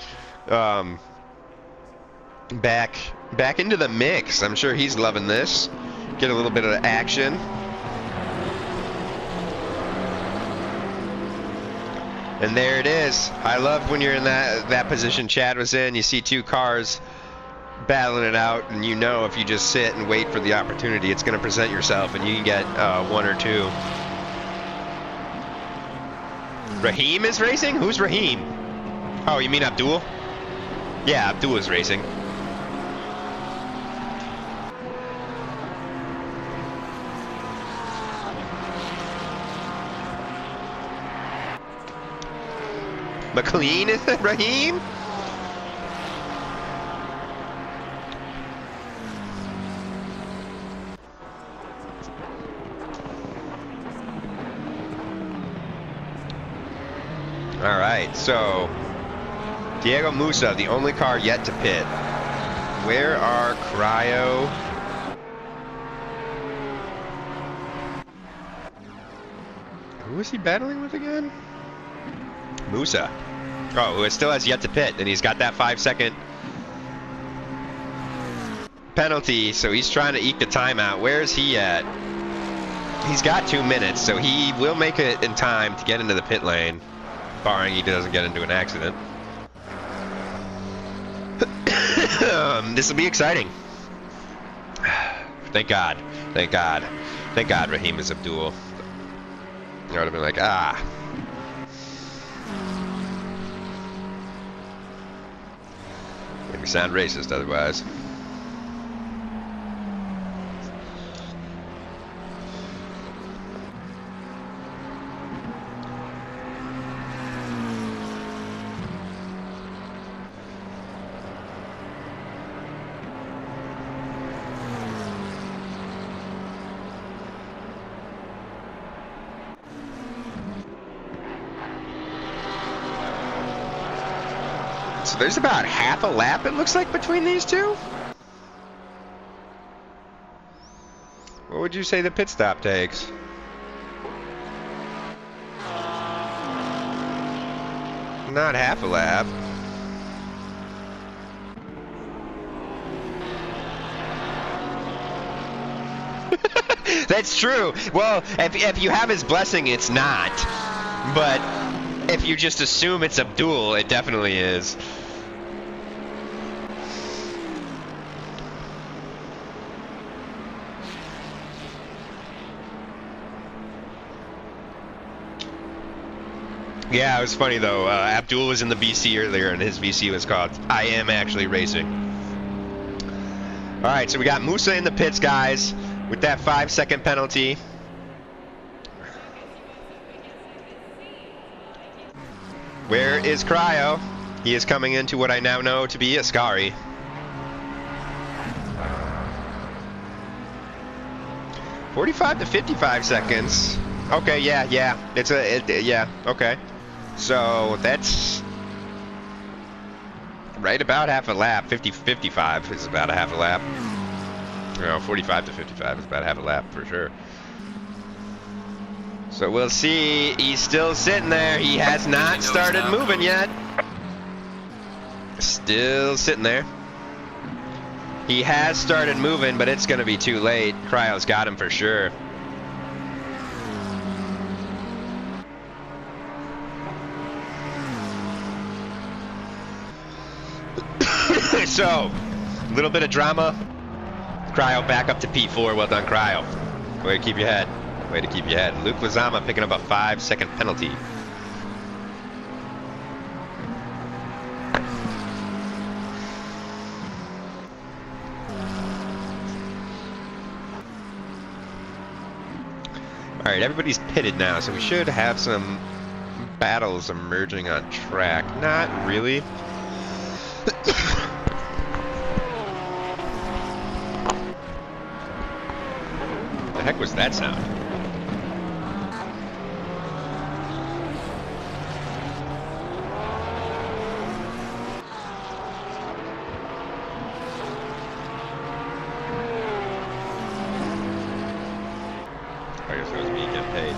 back into the mix. I'm sure he's loving this. Get a little bit of action. And there it is. I love when you're in that position Chad was in. You see 2 cars battling it out, and you know if you just sit and wait for the opportunity, it's going to present yourself, and you can get 1 or 2. Raheem is racing? Who's Raheem? Oh, you mean Abdul? Yeah, Abdul is racing. McLean is it Raheem? All right, so Diego Musa, the only car yet to pit. Where are Cryo? Who is he battling with again? Musa. Oh, who still has yet to pit, and he's got that 5-second penalty, so he's trying to eke the time out. Where is he at? He's got 2 minutes, so he will make it in time to get into the pit lane, barring he doesn't get into an accident. This will be exciting. Thank God. Thank God. Thank God Raheem is Abdul. I would have been like, ah. Make me sound racist otherwise. So there's about half a lap, it looks like, between these two? What would you say the pit stop takes? Not half a lap. That's true. Well, if you have his blessing, it's not. But if you just assume it's Abdul, it definitely is. Yeah, it was funny though. Abdul was in the VC earlier, and his VC was called "I Am Actually Racing." All right, so we got Musa in the pits, guys, with that 5-second penalty. Where is Cryo? He is coming into what I now know to be Ascari. "45 to 55 seconds. Okay, yeah. Yeah, okay. So that's right about half a lap. 55 is about a half a lap. No, 45 to 55 is about half a lap for sure. So we'll see. He's still sitting there. He has not started moving yet. Still sitting there. He has started moving, but it's going to be too late. Cryo's got him for sure. So, a little bit of drama. Cryo back up to P4. Well done, Cryo. Way to keep your head. Way to keep your head. Luke Lazama picking up a 5-second penalty. Alright, everybody's pitted now, so we should have some battles emerging on track. Not really. The heck was that sound? I guess it was me getting paid.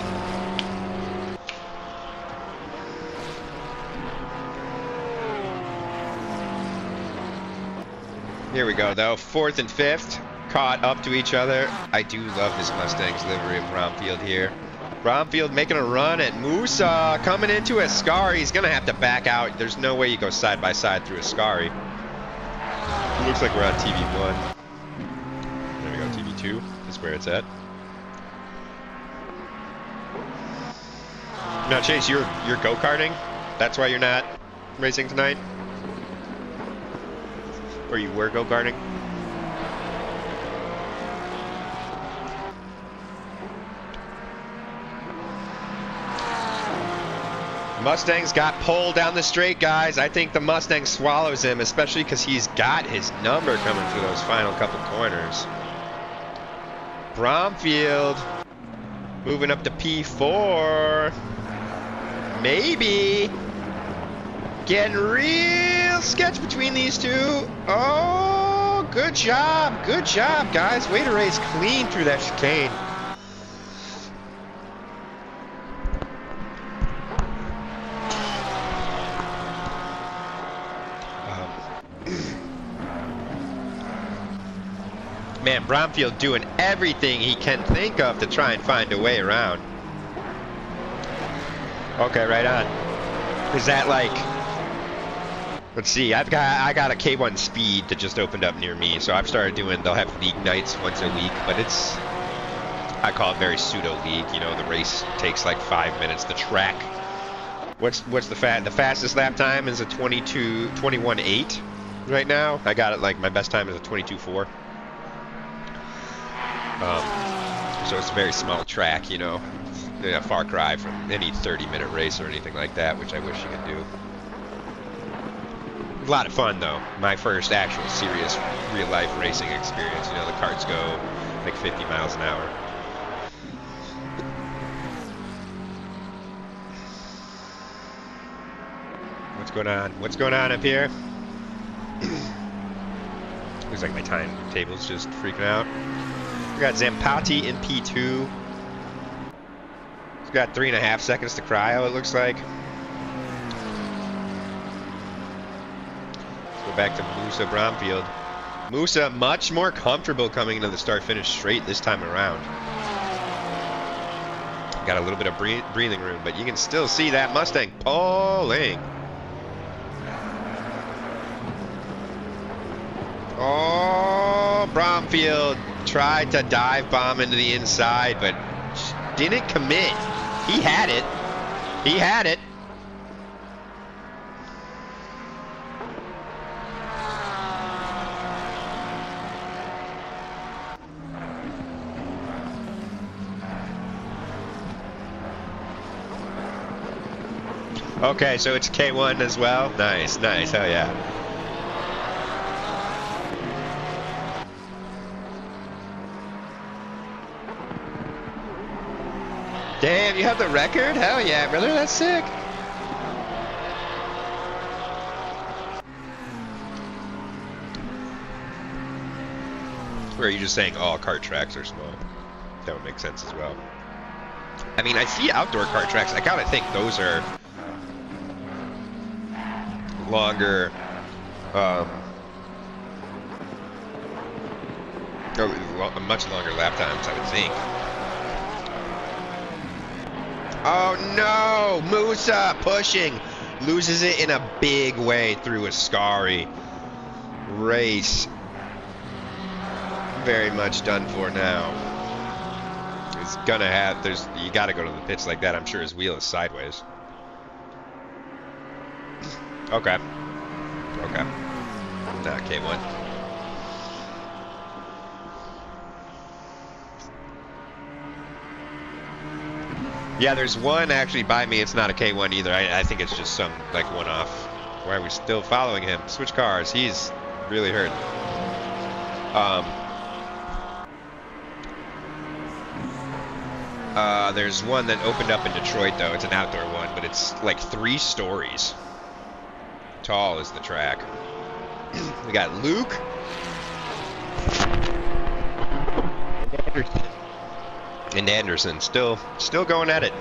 Here we go, though. 4th and 5th. Caught up to each other. I do love this Mustang's livery of Bromfield here. Bromfield making a run at Musa. Coming into Ascari. He's going to have to back out. There's no way you go side by side through Ascari. It looks like we're on TV1. There we go, TV2 is where it's at. Now, Chase, you're go-karting? That's why you're not racing tonight? Or you were go-karting? Mustang's got pole down the straight, guys. I think the Mustang swallows him, especially because he's got his number coming for those final couple corners. Bromfield moving up to P4. Maybe. Getting real sketch between these two. Oh, good job. Good job, guys. Way to race clean through that chicane. Man, Bromfield doing everything he can think of to try and find a way around. Okay, right on. Is that like... Let's see, I got a K1 Speed that just opened up near me, so I've started doing, they'll have league nights once a week, but it's, I call it very pseudo league, you know, the race takes like 5 minutes, the track. What's the fastest lap time is a 21.8 right now. I got it like, my best time is a 22.4. So it's a very small track, you know, a far cry from any 30-minute race or anything like that, which I wish you could do. A lot of fun, though. My first actual serious real-life racing experience. You know, the karts go like 50 miles an hour. What's going on? What's going on up here? Looks like my time table's just freaking out. We got Zampati in P2. He's got 3.5 seconds to cryo, it looks like. Let's go back to Musa Bromfield. Musa much more comfortable coming into the start-finish straight this time around. got a little bit of breathing room, but you can still see that Mustang pulling. Oh, Bromfield tried to dive bomb into the inside, but didn't commit. He had it. He had it. Okay, so it's K1 as well. Nice, nice. Hell yeah. Damn, you have the record? Hell yeah, brother. That's sick. Or are you just saying all kart tracks are small? That would make sense as well. I mean, I see outdoor kart tracks. I gotta think those are longer, much longer lap times, I would think. Oh no! Musa pushing! Loses it in a big way through Ascari. Race very much done for now. He's gonna have, you gotta go to the pits like that. I'm sure his wheel is sideways. Okay. Okay. Not K1. Yeah, there's one actually by me. It's not a K1 either. I think it's just some, like, one-off. Why are we still following him? Switch cars. He's really hurt. There's one that opened up in Detroit, though. It's an outdoor one, but it's like 3 stories. Tall is the track. We got Luke. And Anderson still going at it.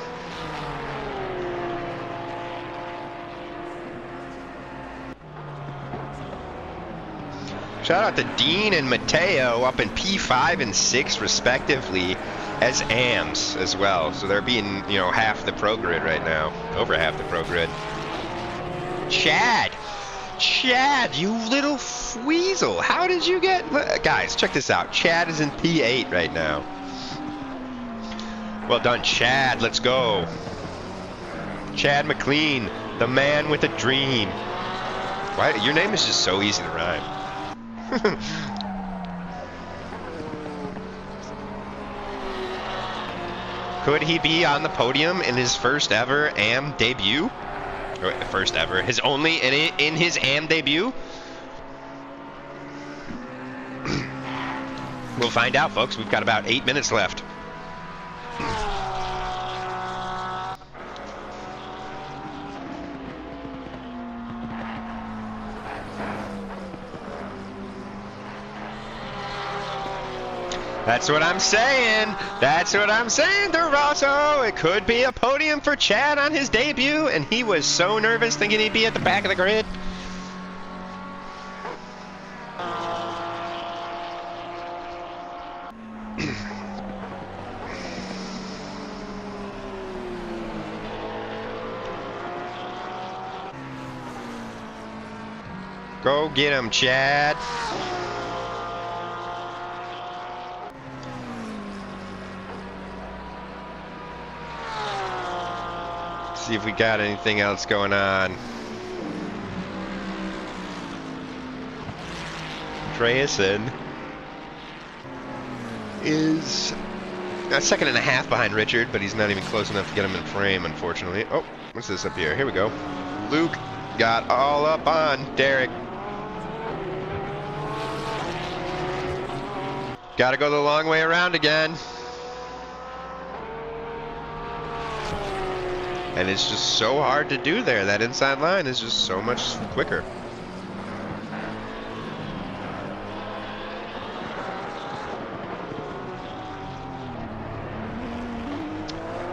Shout out to Dean and Mateo up in P5 and 6 respectively as AMs as well. So they're being, you know, half the pro grid right now. Over half the pro grid. Chad, you little weasel. How did you get... Guys, check this out. Chad is in P8 right now. Well done, Chad. Let's go. Chad McLean, the man with a dream. Why? Your name is just so easy to rhyme. Could he be on the podium in his first ever AM debut? Or first ever, his only in his AM debut? We'll find out, folks. We've got about 8 minutes left. That's what I'm saying. That's what I'm saying, DeRosso. It could be a podium for Chad on his debut, and he was so nervous thinking he'd be at the back of the grid. Go get him, Chad. See if we got anything else going on. Andreasen is a second and a half behind Richard, but he's not even close enough to get him in frame, unfortunately. Oh, what's this up here? Here we go. Luke got all up on Derek. Gotta go the long way around again. And it's just so hard to do there. That inside line is just so much quicker.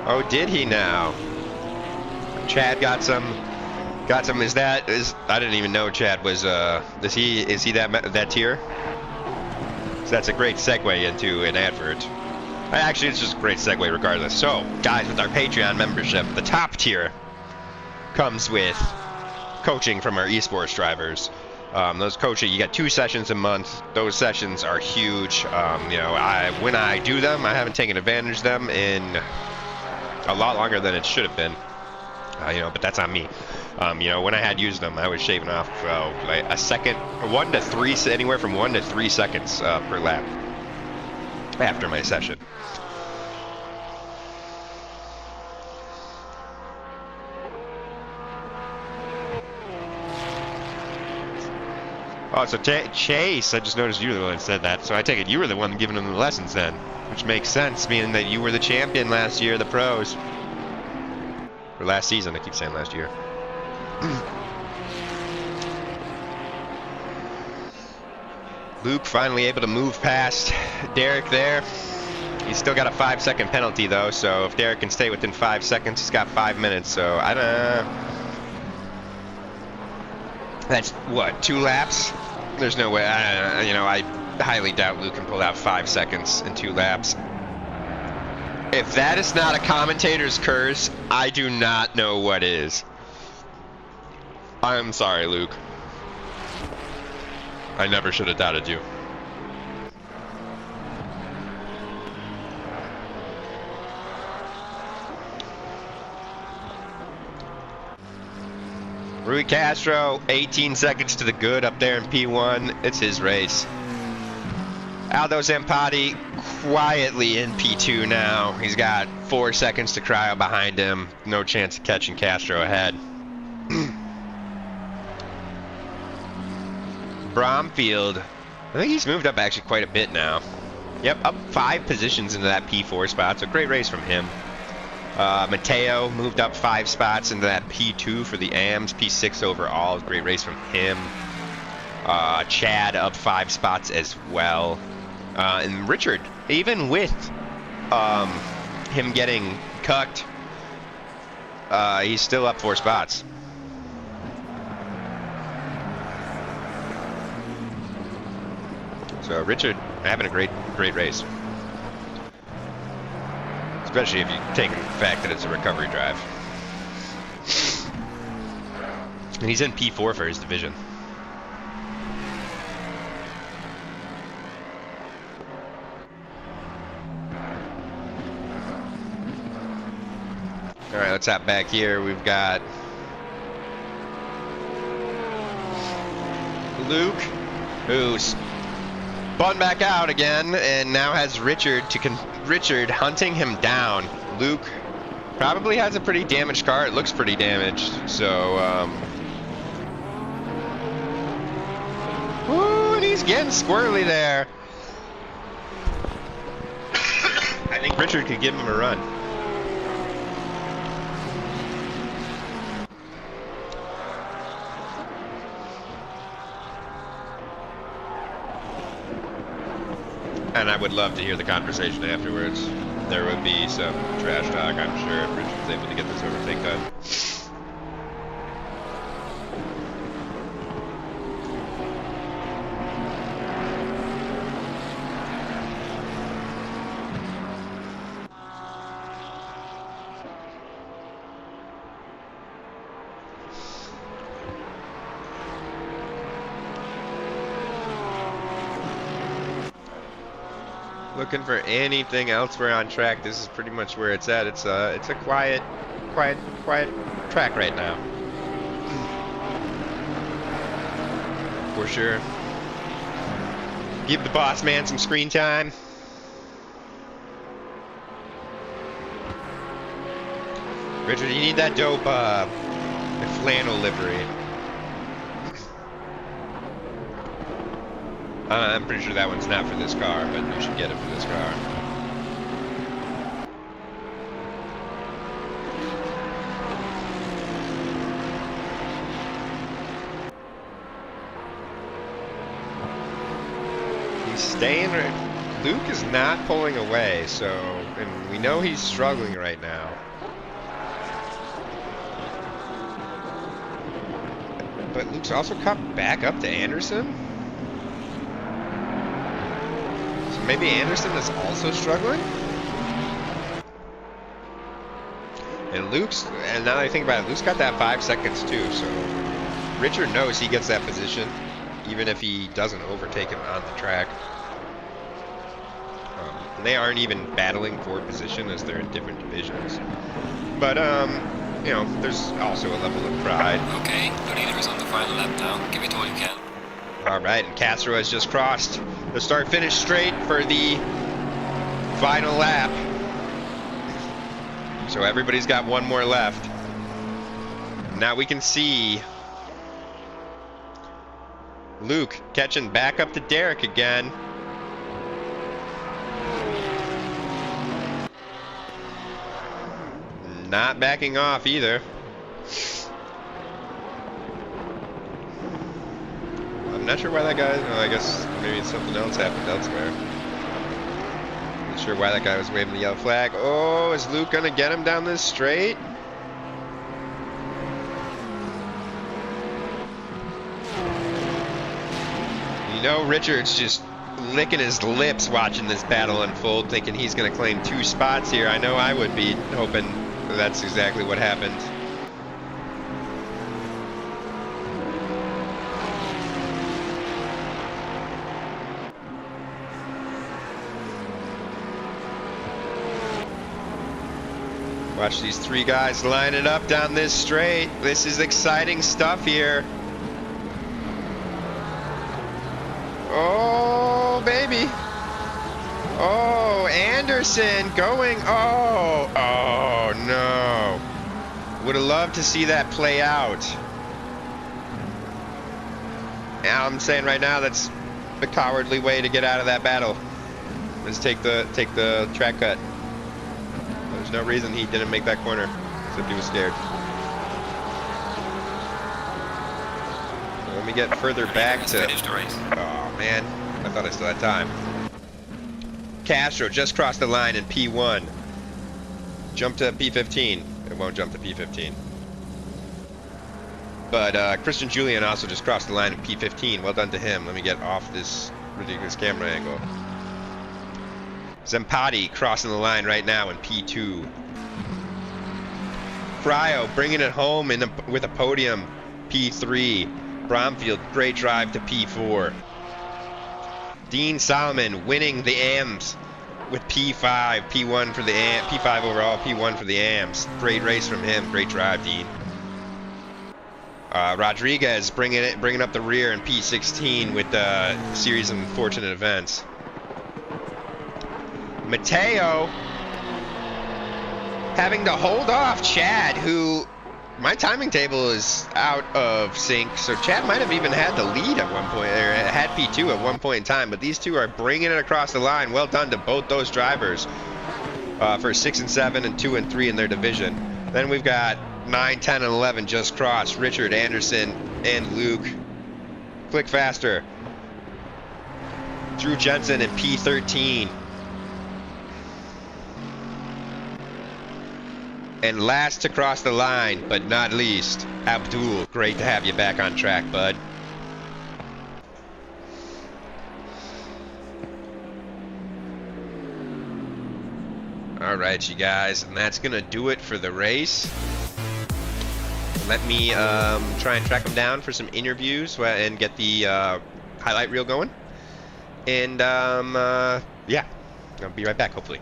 Oh, did he now? Chad got some. Is I didn't even know Chad was. Is he that tier? So that's a great segue into an advert. Actually, it's just a great segue regardless. So, guys, with our Patreon membership, the top tier comes with coaching from our esports drivers. Those coaching, you get 2 sessions a month. Those sessions are huge. You know, when I do them, I haven't taken advantage of them in a lot longer than it should have been. You know, but that's on me. You know, when I had used them, I was shaving off like a second, 1 to 3, anywhere from 1 to 3 seconds per lap after my session. Oh, so Chase, I just noticed you were the one that said that, so I take it you were the one giving him the lessons then, which makes sense, being that you were the champion last year of the pros. Or last season, I keep saying last year. Luke finally able to move past Derek there. He's still got a 5-second penalty though, so if Derek can stay within 5 seconds, he's got 5 minutes, so I don't... That's, what, 2 laps? There's no way, you know, I highly doubt Luke can pull out 5 seconds in 2 laps. If that is not a commentator's curse, I do not know what is. I'm sorry, Luke. I never should have doubted you. Rui Castro, 18 seconds to the good up there in P1. It's his race. Aldo Zampati quietly in P2 now. He's got 4 seconds to cryo behind him. No chance of catching Castro ahead. Bromfield, I think he's moved up actually quite a bit now. Yep, up 5 positions into that P4 spot, so great race from him. Mateo moved up 5 spots into that P2 for the AMs, P6 overall, great race from him. Chad up 5 spots as well. And Richard, even with him getting cucked, he's still up 4 spots. So Richard having a great race. Especially if you take the fact that it's a recovery drive. And he's in P4 for his division. Alright, let's hop back here. We've got Luke, who's spun back out again, and now has Richard Richard hunting him down. Luke probably has a pretty damaged car. It looks pretty damaged. So, woo, and he's getting squirrely there. I think Richard could give him a run. And I would love to hear the conversation afterwards. There would be some trash talk, I'm sure, if Richard was able to get this overtake done. Looking for anything elsewhere on track, this is pretty much where it's at. It's a quiet track right now. For sure. Give the boss man some screen time. Richard, you need that dope flannel livery. I'm pretty sure that one's not for this car, but you should get it for this car. He's staying. Luke is not pulling away, so, and we know he's struggling right now. But Luke's also caught back up to Anderson. Maybe Anderson is also struggling? And now that I think about it, Luke's got that 5 seconds too, so Richard knows he gets that position, even if he doesn't overtake him on the track. They aren't even battling for position as they're in different divisions. But, you know, there's also a level of pride. Okay, the leader is on the final lap now. Give it all you can. Alright, and Castro has just crossed the start-finish straight for the final lap. So everybody's got one more left. Now we can see Luke catching back up to Derek again. Not backing off either. I'm not sure why that guy, well, I guess maybe something else happened elsewhere. Not sure why that guy was waving the yellow flag. Oh, is Luke gonna get him down this straight? You know, Richard's just licking his lips watching this battle unfold, thinking he's gonna claim 2 spots here. I know I would be hoping that's exactly what happened. Watch these 3 guys line it up down this straight. This is exciting stuff here. Oh, baby. Oh, Anderson going. Oh, no. Would have loved to see that play out. Now I'm saying right now that's the cowardly way to get out of that battle. Let's take the track cut. There's no reason he didn't make that corner, except he was scared. So let me get further back to... Oh, man. I thought I still had time. Castro just crossed the line in P1. Jump to P15. It won't jump to P15. But Christian Julian also just crossed the line in P15. Well done to him. Let me get off this ridiculous camera angle. Zampati crossing the line right now in P2. Fryo bringing it home with a podium, P3. Bromfield, great drive to P4. Dean Solomon winning the AMs with P5, P1 for the P5 overall, P1 for the AMs. Great race from him, great drive, Dean. Rodriguez bringing up the rear in P16 with a series of unfortunate events. Mateo having to hold off Chad, who my timing table is out of sync, so Chad might have even had the lead at one point, or had P2 at one point in time, but these two are bringing it across the line. Well done to both those drivers for 6 and 7 and 2 and 3 in their division. Then we've got 9, 10, and 11 just crossed. Richard, Anderson, and Luke. Click faster. Drew Jensen in P13. And last to cross the line, but not least, Abdul. Great to have you back on track, bud. All right, you guys, and that's gonna do it for the race. Let me try and track them down for some interviews and get the highlight reel going. And yeah, I'll be right back, hopefully.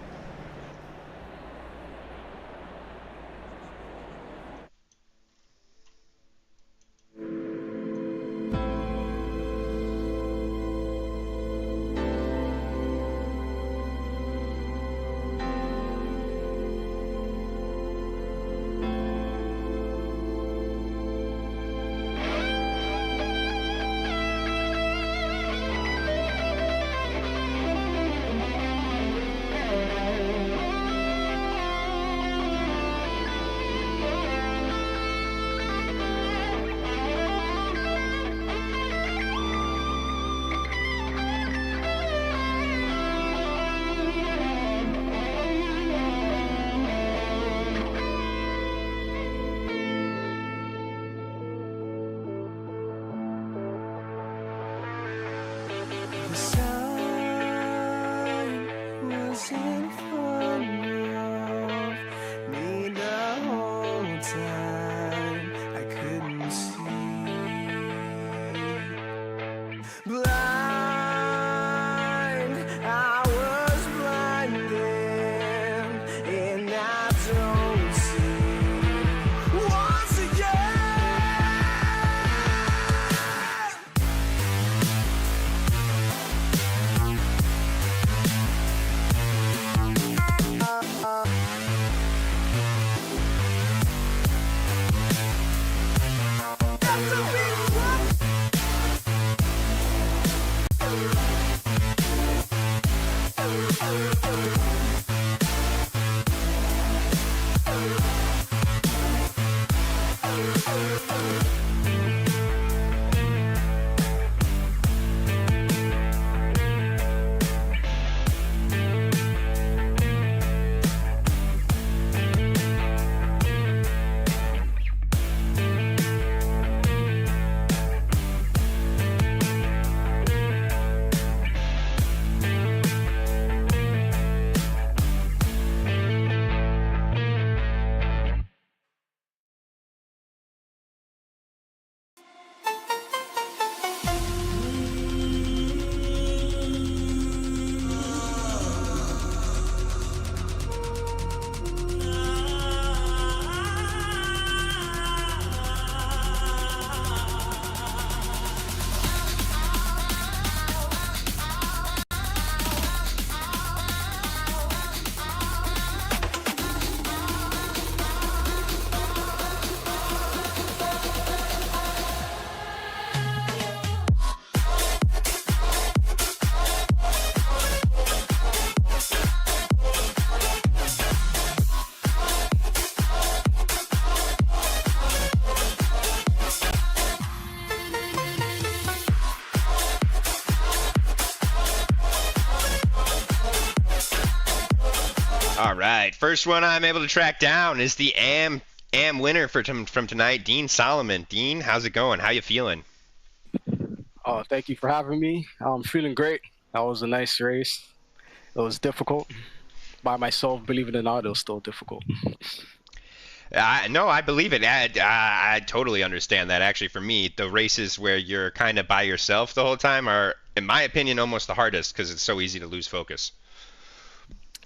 I couldn't see. Blind, I was blinded, and I don't see once All right, first one I'm able to track down is the AM winner from tonight, Dean Solomon. Dean, how's it going? How you feeling? Thank you for having me. I'm feeling great. That was a nice race. It was difficult. By myself, believe it or not, it was still difficult. No, I believe it. I totally understand that. Actually, for me, the races where you're kind of by yourself the whole time are, in my opinion, almost the hardest because it's so easy to lose focus.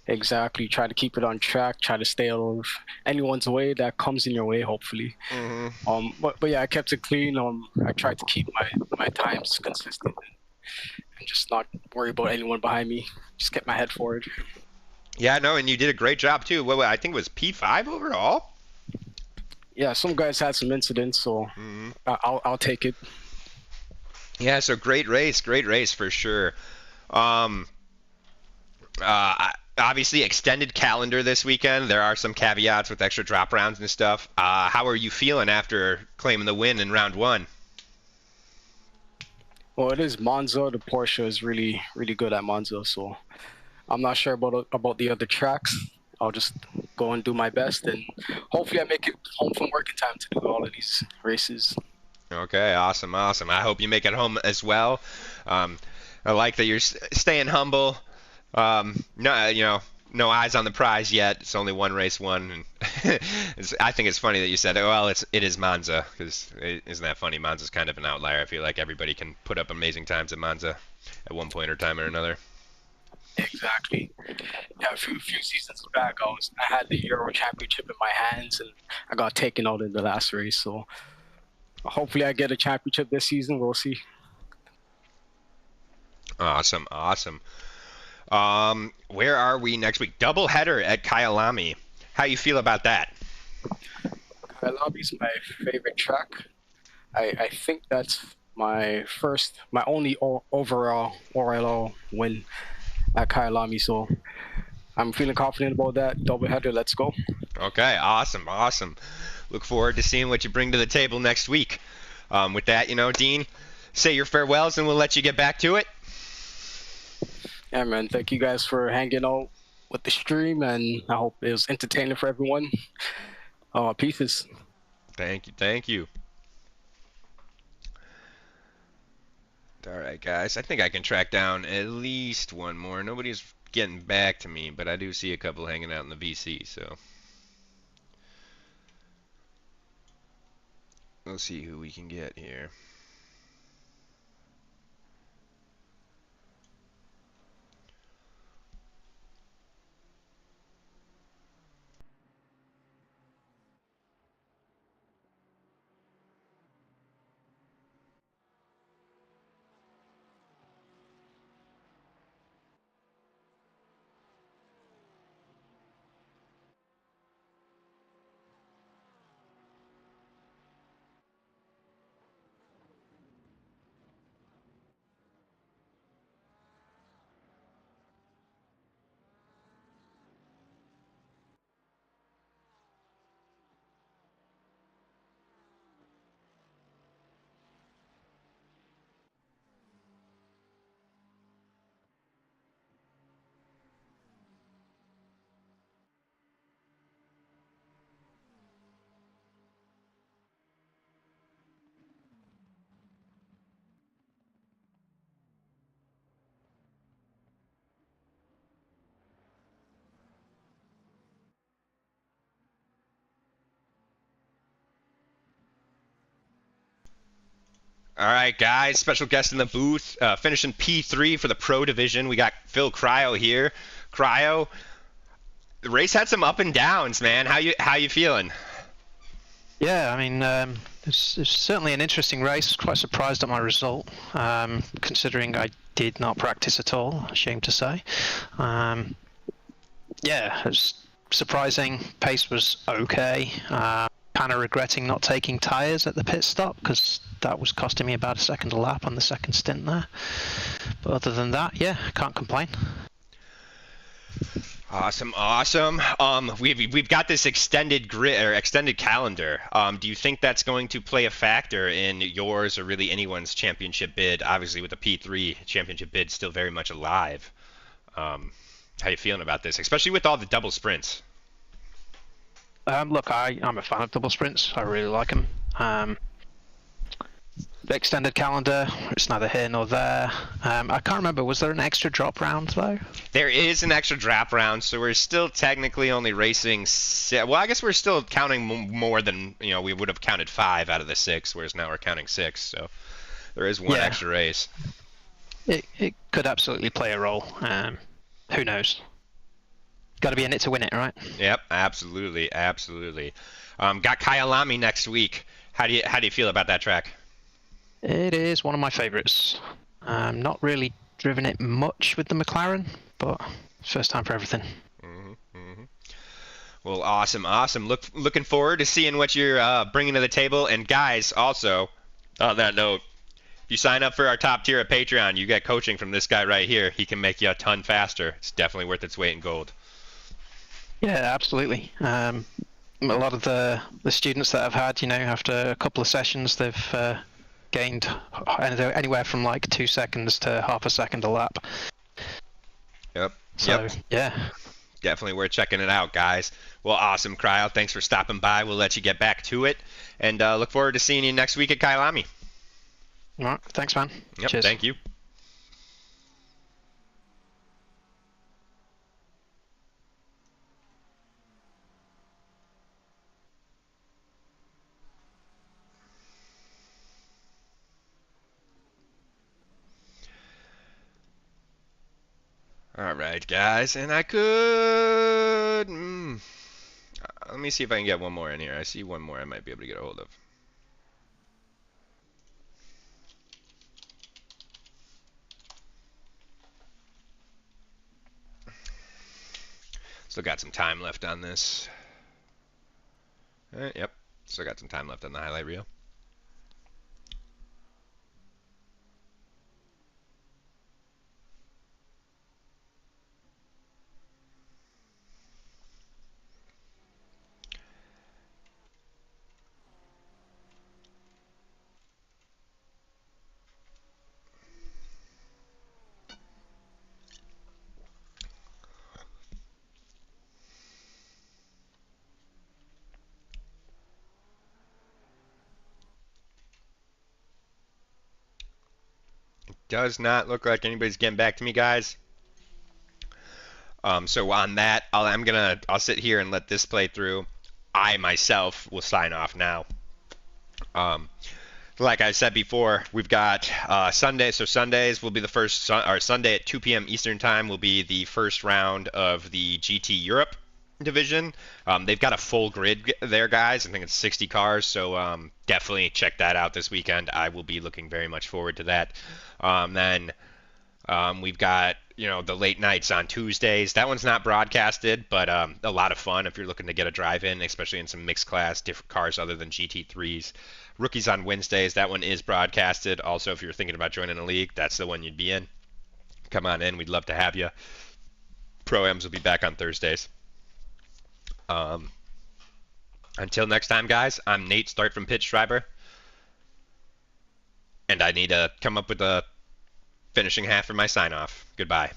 Exactly. Try to keep it on track. Try to stay out of anyone's way that comes in your way, hopefully. Mm-hmm. But yeah, I kept it clean. I tried to keep my times consistent and just not worry about anyone behind me. Just kept my head forward. Yeah, no, and you did a great job too. I think it was P5 overall. Yeah, some guys had some incidents, so I'll take it. Yeah, so great race for sure. Obviously, extended calendar this weekend. There are some caveats with extra drop rounds and stuff. How are you feeling after claiming the win in round one? Well, it is Monza. The Porsche is really, really good at Monza, so I'm not sure about the other tracks. I'll just go and do my best, and hopefully I make it home from work in time to do all of these races. Okay, awesome. I hope you make it home as well. I like that you're staying humble. No eyes on the prize yet. It's only one race won. And I think it's funny that you said, well, it is Monza, because isn't that funny? Monza's kind of an outlier. I feel like everybody can put up amazing times at Monza at one point or time or another. Exactly. Yeah, a few seasons back, I had the Euro Championship in my hands, and I got taken out in the last race. So hopefully, I get a championship this season. We'll see. Awesome. Where are we next week? Doubleheader at Kyalami. How you feel about that? Kyalami's my favorite track. I think that's my only overall RLO win at Kyalami, so I'm feeling confident about that. Doubleheader, let's go. Okay, awesome. Look forward to seeing what you bring to the table next week. With that, Dean, say your farewells and we'll let you get back to it. Yeah, man, thank you guys for hanging out with the stream, and I hope it was entertaining for everyone. Pieces. Thank you. All right, guys. I think I can track down at least one more. Nobody's getting back to me, but I do see a couple hanging out in the VC, so. We'll see who we can get here. All right, guys. Special guest in the booth, finishing P3 for the Pro Division. We got Phil Cryo here. Cryo, the race had some up and downs, man. How you feeling? Yeah, I mean, it's certainly an interesting race. Quite surprised at my result, considering I did not practice at all. Ashamed to say. Yeah, it's surprising. Pace was okay. Kind of regretting not taking tyres at the pit stop because that was costing me about a second a lap on the second stint there. But other than that, yeah, can't complain. Awesome. We've got this extended grid or extended calendar. Do you think that's going to play a factor in yours or really anyone's championship bid? Obviously, with the P3 championship bid still very much alive. How you feeling about this, especially with all the double sprints? Look, I'm a fan of double sprints. I really like them. The extended calendar, it's neither here nor there. I can't remember, was there an extra drop round though? There is an extra drop round, so we're still technically only racing. Well, I guess we're still counting more than we would have counted 5 out of the 6, whereas now we're counting 6. So there is one extra race. It could absolutely play a role. Who knows? Got to be in it to win it, right? Yep, absolutely. Got Kyalami next week. How do you feel about that track? It is one of my favourites. Not really driven it much with the McLaren, but first time for everything. Well, awesome. Looking forward to seeing what you're bringing to the table. And guys, also on that note, if you sign up for our top tier at Patreon, you get coaching from this guy right here. He can make you a ton faster. It's definitely worth its weight in gold. Yeah, absolutely. A lot of the students that I've had, after a couple of sessions, they've gained anywhere from like 2 seconds to half a second a lap. Yep. So, yeah. Definitely worth checking it out, guys. Well, awesome, Cryo. Thanks for stopping by. We'll let you get back to it. And look forward to seeing you next week at Kyalami. All right. Thanks, man. Yep. Cheers. Thank you. All right, guys, and I could. Let me see if I can get one more in here. I see one more I might be able to get a hold of. Still got some time left on this. Yep, still got some time left on the highlight reel. Does not look like anybody's getting back to me, guys. So on that, I'll sit here and let this play through. I myself will sign off now. Like I said before, we've got Sunday. So Sundays will be the first, or Sunday at 2 p.m. Eastern Time will be the first round of the GT Europe division. They've got a full grid there, guys. I think it's 60 cars, so definitely check that out this weekend. I will be looking very much forward to that. Then we've got, the late nights on Tuesdays. That one's not broadcasted, but a lot of fun if you're looking to get a drive in, especially in some mixed class, different cars other than GT3s. Rookies on Wednesdays. That one is broadcasted. Also, if you're thinking about joining a league, that's the one you'd be in. Come on in. We'd love to have you. Pro-Ams will be back on Thursdays. Until next time, guys, I'm Nate Start from Pitch Schreiber. And I need to come up with a finishing half for my sign-off. Goodbye.